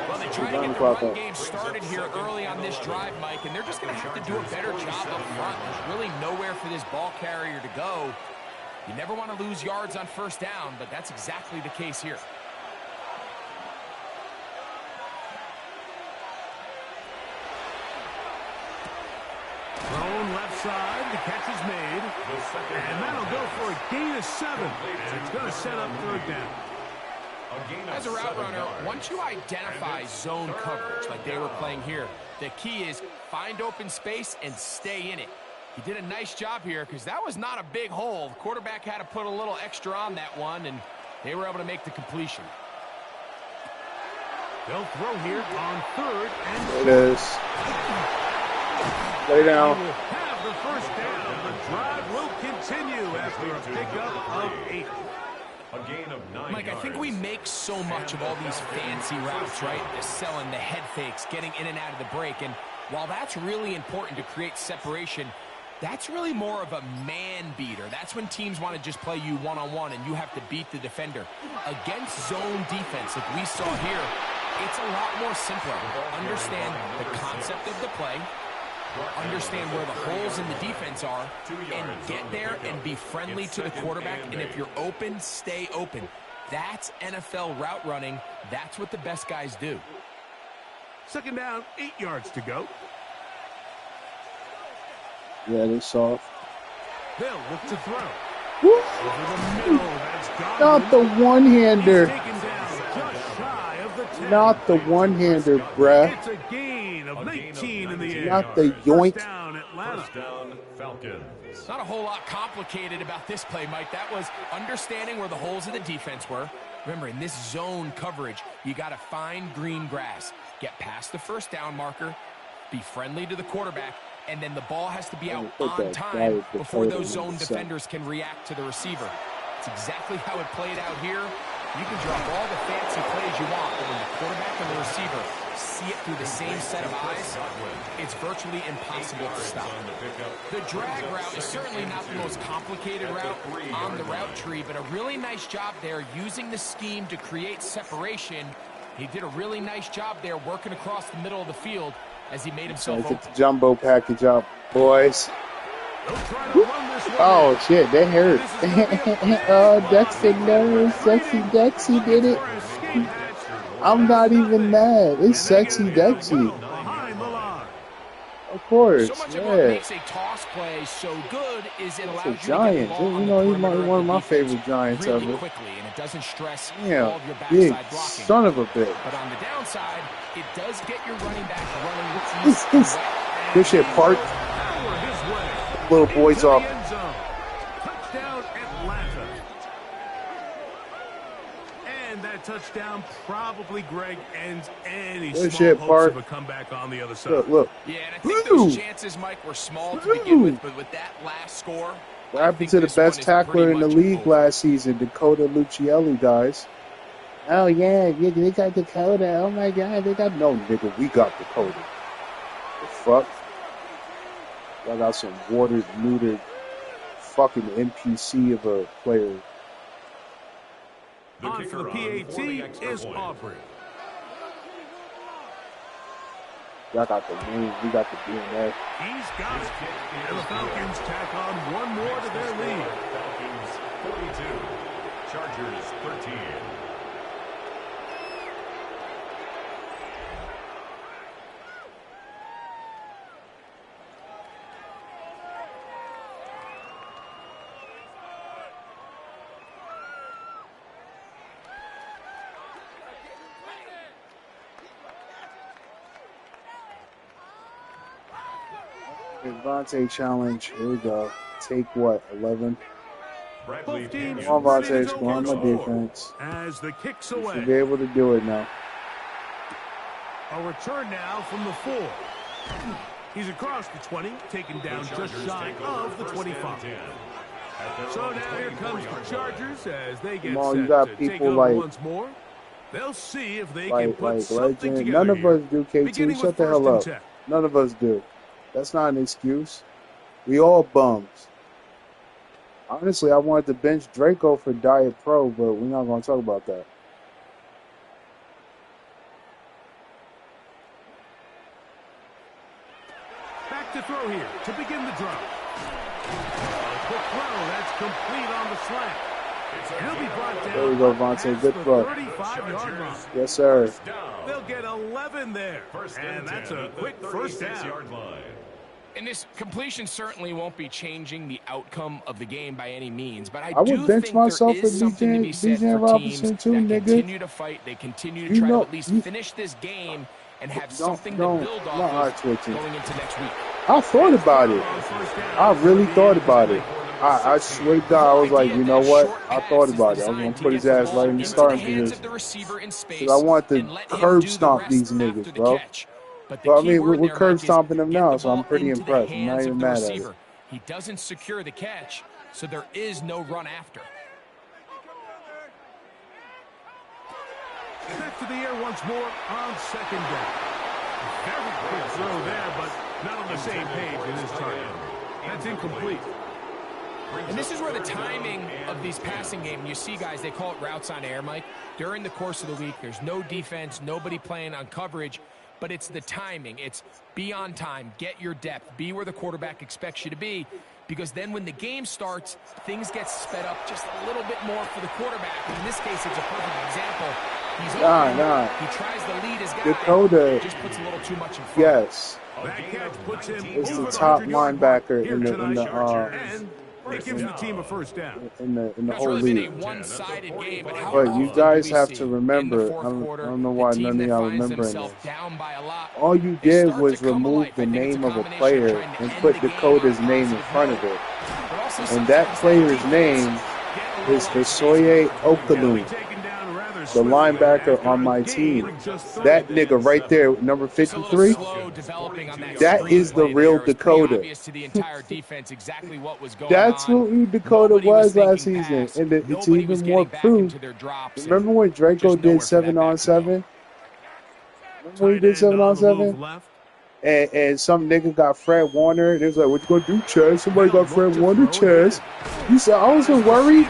Well, they try to get the run game started here early on this drive, Mike, and they're just going to have to do a better job up front. There's really nowhere for this ball carrier to go. You never want to lose yards on first down, but that's exactly the case here. Thrown left side. The catch is made. And that'll go for a gain of 7. And it's going to set up third down. As a route runner, once you identify zone coverage like they were playing here, the key is find open space and stay in it. He did a nice job here because that was not a big hole. The quarterback had to put a little extra on that one, and they were able to make the completion. They'll throw here on third and It is. Lay down. He will have the first down. The drive will continue after a pickup of 8. A gain of 9 Mike, I think we make so much of all these fancy routes, right? The selling, the head fakes, getting in and out of the break. And while that's really important to create separation, that's really more of a man beater. That's when teams want to just play you one-on-one and you have to beat the defender. Against zone defense, like we saw here, it's a lot more simpler. Understand the concept of the play, understand where the holes in the defense are, and get there and be friendly to the quarterback. And if you're open, stay open. That's NFL route running. That's what the best guys do. Second down, 8 yards to go. Yeah, they soft. They'll look to throw. Woo! Over the middle, that's Godwin. Not the one-hander. He's taken down just shy of the 10. Not the one-hander, bruh. It's a gain of 19 in the air. Not the yoink. First down, Atlanta. First down, Falcons. Not a whole lot complicated about this play, Mike. That was understanding where the holes of the defense were. Remember, in this zone coverage, you got to find green grass. Get past the first down marker, be friendly to the quarterback, and then the ball has to be out on time before those zone defenders can react to the receiver. It's exactly how it played out here. You can drop all the fancy plays you want, but when the quarterback and the receiver see it through the same set of eyes, it's virtually impossible to stop. The drag route is certainly not the most complicated route on the route tree, but a really nice job there using the scheme to create separation. He did a really nice job there working across the middle of the field as he made himself open. Get the jumbo package out, boys. Oh shit, they hurt. Oh, Dexter, no, sexy Dexy did it. I'm not even mad. It's sexy Dexy. Of course, So much yeah. of what makes a toss play so good is it allows you to Giant. get the ball You know, he's one of my favorite Giants really ever. quickly, and it doesn't stress all Yeah, of your big backside blocking. son of a bitch. But on the downside, it does get your running back running east and west. Good shit, Park. Little boys off. Touchdown, Atlanta. And that touchdown probably, Greg, ends any Good small shit, hopes Park. of a comeback on the other side. Look. Yeah, and I think those chances, Mike, were small to begin with, but with that last score, what happened to the best tackler in the league last season, Dakota Lucielli, guys? Oh, yeah, they got Dakota. Oh, my God, they got... No, nigga, we got Dakota. The fuck? Y'all got some watered, neutered, fucking NPC of a player. On for the PAT is Aubrey. Y'all got the name. We got the DNA. He's got it. And the Falcons tack on one more to their lead. Falcons 42, Chargers 13. Devontae challenge. Here we go. Take what? 11? Bradley Come on, Devontae. Score on my defense. As the kicks You away. should be able to do it now. A return now from the 4. He's across the 20, taken down just shy of the 25. So now here comes the Chargers as they get Come on, you set got to people take over like- once more. They'll see if they can put Like something legend. together. None of here. us do, KT. Beginning Shut with the hell 1st and up. 10. None of us do. That's not an excuse. We all bums. Honestly, I wanted to bench Draco for Diet Pro, but we're not going to talk about that. Back to throw here to begin the drive. A quick throw that's complete on the slant. He'll be brought down. There we go, Vontae. Good throw. 35-yard line. Yes, sir. They'll get 11 there. And that's a quick first down. And this completion certainly won't be changing the outcome of the game by any means, but I would do bench think myself there is for something to be said BJ for Robinson teams too, that nigga. continue to fight, they continue to You try know- to at least you- finish this game and have Don't- something don't- to build not off eye of twitching. going into next week. I thought about it. I really thought about it. I swear to God, I was like, you know what? I thought about it. I was going to put his ass right in the starting position. Because I want to curb stomp these niggas, bro. But I mean, we're curb stomping them now, so I'm pretty impressed. I'm not even mad at it. He doesn't secure the catch, so there is no run after. Back to the air once more on second down. Very quick throw there, but not on the same page with his target. That's incomplete. And this is where the timing of these passing games, you see guys, they call it routes on air, Mike. During the course of the week, there's no defense, nobody playing on coverage, but it's the timing. It's be on time, get your depth, be where the quarterback expects you to be, because then when the game starts, things get sped up just a little bit more for the quarterback. And in this case, it's a perfect example. He's open, he tries to lead his guy, Dakota, just puts a little too much in front. yes, That catch puts him is the over top 100-yard linebacker here in the tonight. And it gives the team a first down. in the It's whole really been league. a one-sided game, but, But you guys have to in remember, the I fourth quarter, don't know why the team none of that y'all finds remembering themselves this. down by a lot, All you they did start was to come remove alive. the I think it's name a of a combination player trying to and end put the game Dakota's on a name in positive front of note. it. But also And that sometimes player's defense name get a is little Fasoye He'll be Okalu, taken down rather the swiftly linebacker after on a my gain team. of just That 30. nigga right there, number Just a little 53, slow developing on that that screen is the play real there. It was pretty Dakota. obvious to the entire defense exactly what was going That's on. who Dakota Nobody was was last thinking season. pass. And it's Nobody was even more getting back proof. into their drops. Remember when Draco just nowhere did for that 7 back on to go. 7? Remember when he Tight did end 7 on on the move 7? left. And some nigga got Fred Warner. They was like, what you gonna do, Chaz? Somebody They'll got Fred look to Warner, throw Chaz. again. You said, I wasn't worried.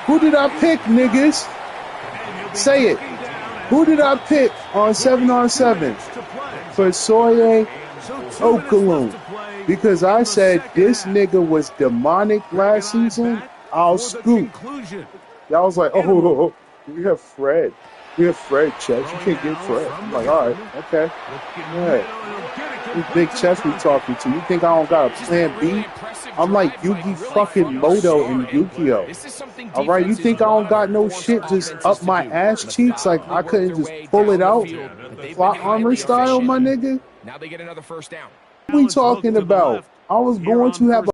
Who did I pick, niggas? Say it. Who did I pick on 7 on 7? For Soye Okalu. Because I said this nigga was demonic last season. I'll scoop. Y'all was like, oh, we have Fred. We have Fred, Chess. You can't get Fred. I'm like, all right, okay. Yeah. This big Chess we talking to. You think I don't got a plan B? I'm like Yugi fucking Moto and Yu-Gi-Oh! All right, you think I don't got no shit just up my ass cheeks like I couldn't just pull it out? Plot armor style, my nigga? Now they get another first down. What are we talking about? I was going to have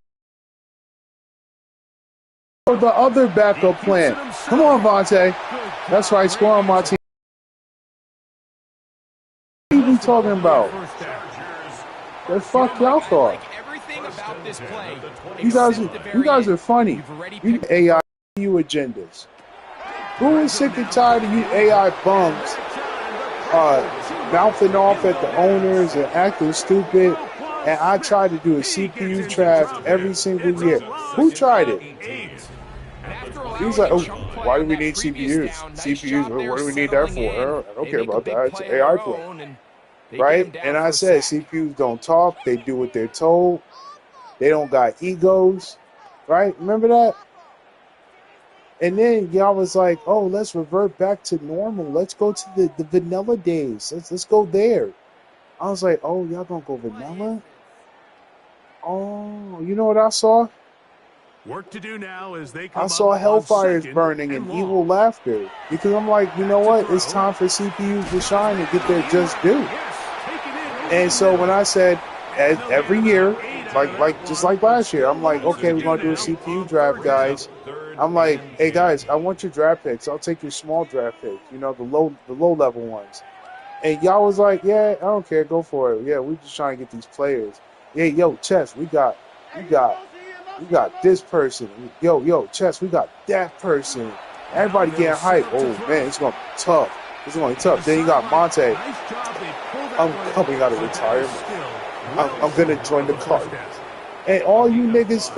the other backup plan. Come on, Vontae. That's right, score on my team. What are we talking about? The fuck y'all thought? You guys are funny. You AI you agendas. Who is sick and tired of you AI bums mouthing off at the owners and acting stupid? And I try to do a CPU draft every single year. Who tried it? He's like, oh, why do we need CPUs? CPUs, what do we need that for? I don't care about that. It's an AI play. Right? And I said, CPUs don't talk. They do what they're told. They don't got egos. Right? Remember that? And then y'all was like, oh, let's revert back to normal. Let's go to the vanilla days. Let's go there. I was like, oh, y'all gonna go vanilla? Oh, you know what I saw? Work to do now as they I saw hellfires burning and evil laughter. Because I'm like, you know what? It's time for CPUs to shine and get their just due. And so when I said every year, just like last year, I'm like, okay, we're gonna do a CPU draft, guys. I'm like, hey guys, I want your draft picks. I'll take your small draft picks, you know, the low level ones. And y'all was like, yeah, I don't care, go for it. Yeah, we just trying to get these players. Yeah, yo, Chess, we got this person. Yo, Chess, we got that person. Everybody getting hyped. Oh man, it's gonna be tough. It's gonna be tough. Then you got Monte. I'm coming out of retirement. I'm gonna join the Cardinals. And all you niggas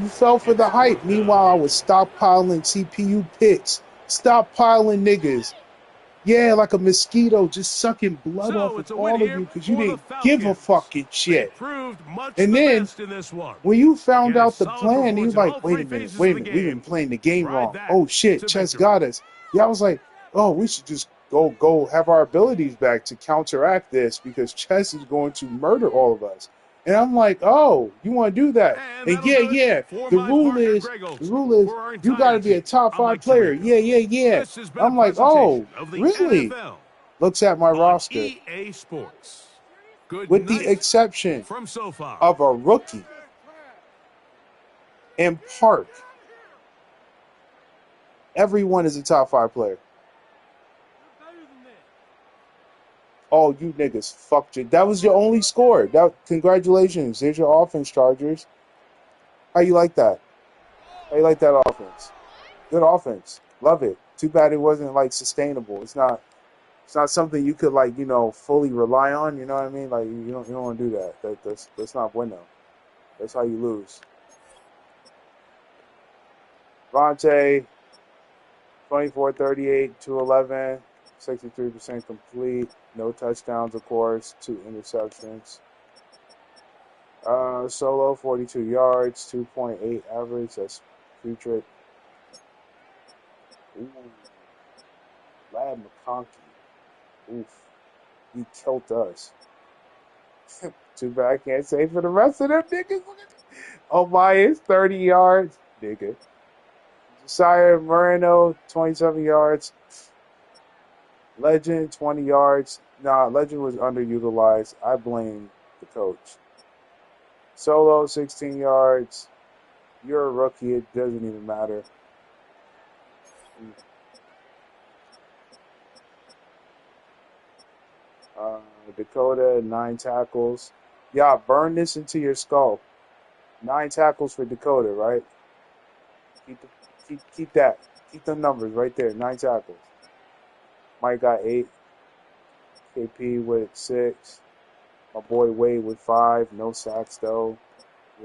fell for the hype. Meanwhile, I was stockpiling CPU picks. Stockpiling niggas. Yeah, like a mosquito just sucking blood off of all of you because you didn't give a fucking shit. And then, when you found out the plan, you was like, wait a minute, we've been playing the game wrong. Oh shit, Chess got us. Yeah, I was like, oh, we should just go have our abilities back to counteract this because Chess is going to murder all of us. And I'm like, oh, you want to do that? And yeah, the rule is you got to be a top 5 player. Yeah. I'm like, oh, really? Looks at my roster. With the exception of a rookie and Park, everyone is a top 5 player. Oh, you niggas fucked you. That was your only score. Congratulations. There's your offense, Chargers. How you like that? How you like that offense? Good offense. Love it. Too bad it wasn't like sustainable. It's not something you could like, you know, fully rely on. You know what I mean? Like you don't want to do that. That's not bueno. That's how you lose. Vontae, 24, 38, 211, 63% complete. No touchdowns, of course. 2 interceptions. Solo, 42 yards, 2.8 average. That's putrid. Ooh. Lad McConkey. Oof. He killed us. Too bad I can't say for the rest of them niggas. Oh my, it's 30 yards. Nigga. Josiah Moreno, 27 yards. Legend, 20 yards. Nah, Legend was underutilized. I blame the coach. Solo, 16 yards. You're a rookie. It doesn't even matter. Dakota, 9 tackles. Yeah, burn this into your skull. 9 tackles for Dakota, right? Keep that. Keep the numbers right there. 9 tackles. Mike got 8. KP with 6. My boy Wade with 5. No sacks though.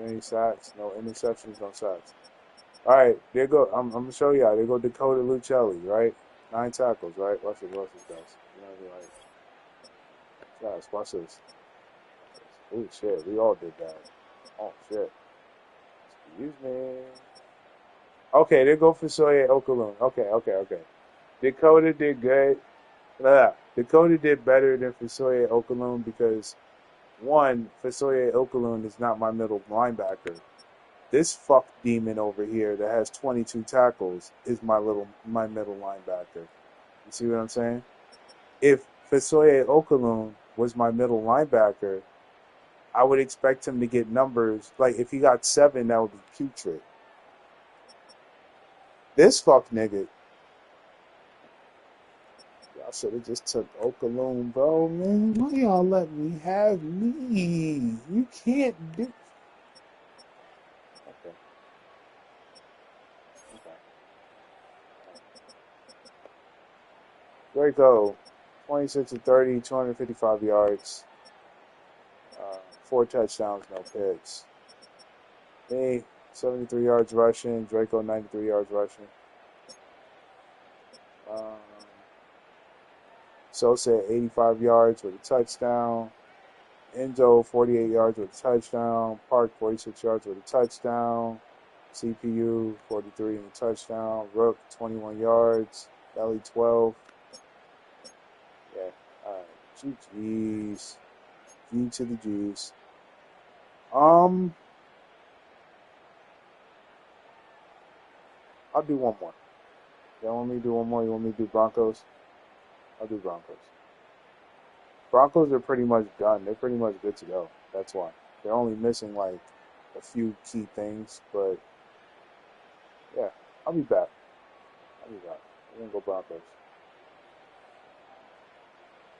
Any sacks? No interceptions. No sacks. All right, there go. I'm gonna show y'all. There go Dakota Lucelli, right? 9 tackles, right? Watch this, guys. You know, like, guys, watch this. Oh shit, we all did that. Oh, shit. Excuse me. Okay, they go for Soye Okaloon. Okay. Dakota did good. Dakota did better than Fasoye Okaloon because, one, Fasoye Okaloon is not my middle linebacker. This fuck demon over here that has 22 tackles is my middle linebacker. You see what I'm saying? If Fasoye Okaloon was my middle linebacker, I would expect him to get numbers. Like, if he got 7, that would be putrid. This fuck nigga, y'all should have just took Okaloon, bro, man. Why y'all let me have me? You can't do... Okay. Draco, 26 of 30, 255 yards, 4 touchdowns, no picks. Me, 73 yards rushing. Draco, 93 yards rushing. Sosa, 85 yards with a touchdown. Enzo, 48 yards with a touchdown. Park, 46 yards with a touchdown. CPU, 43 and a touchdown. Rook, 21 yards. Belly, 12. Yeah, all right. GG's. G to the G's. I'll do one more. Y'all want me to do one more? You want me to do Broncos? I'll do Broncos. Broncos are pretty much done. They're pretty much good to go. That's why. They're only missing, like, a few key things, but, yeah, I'll be back. We're going to go Broncos.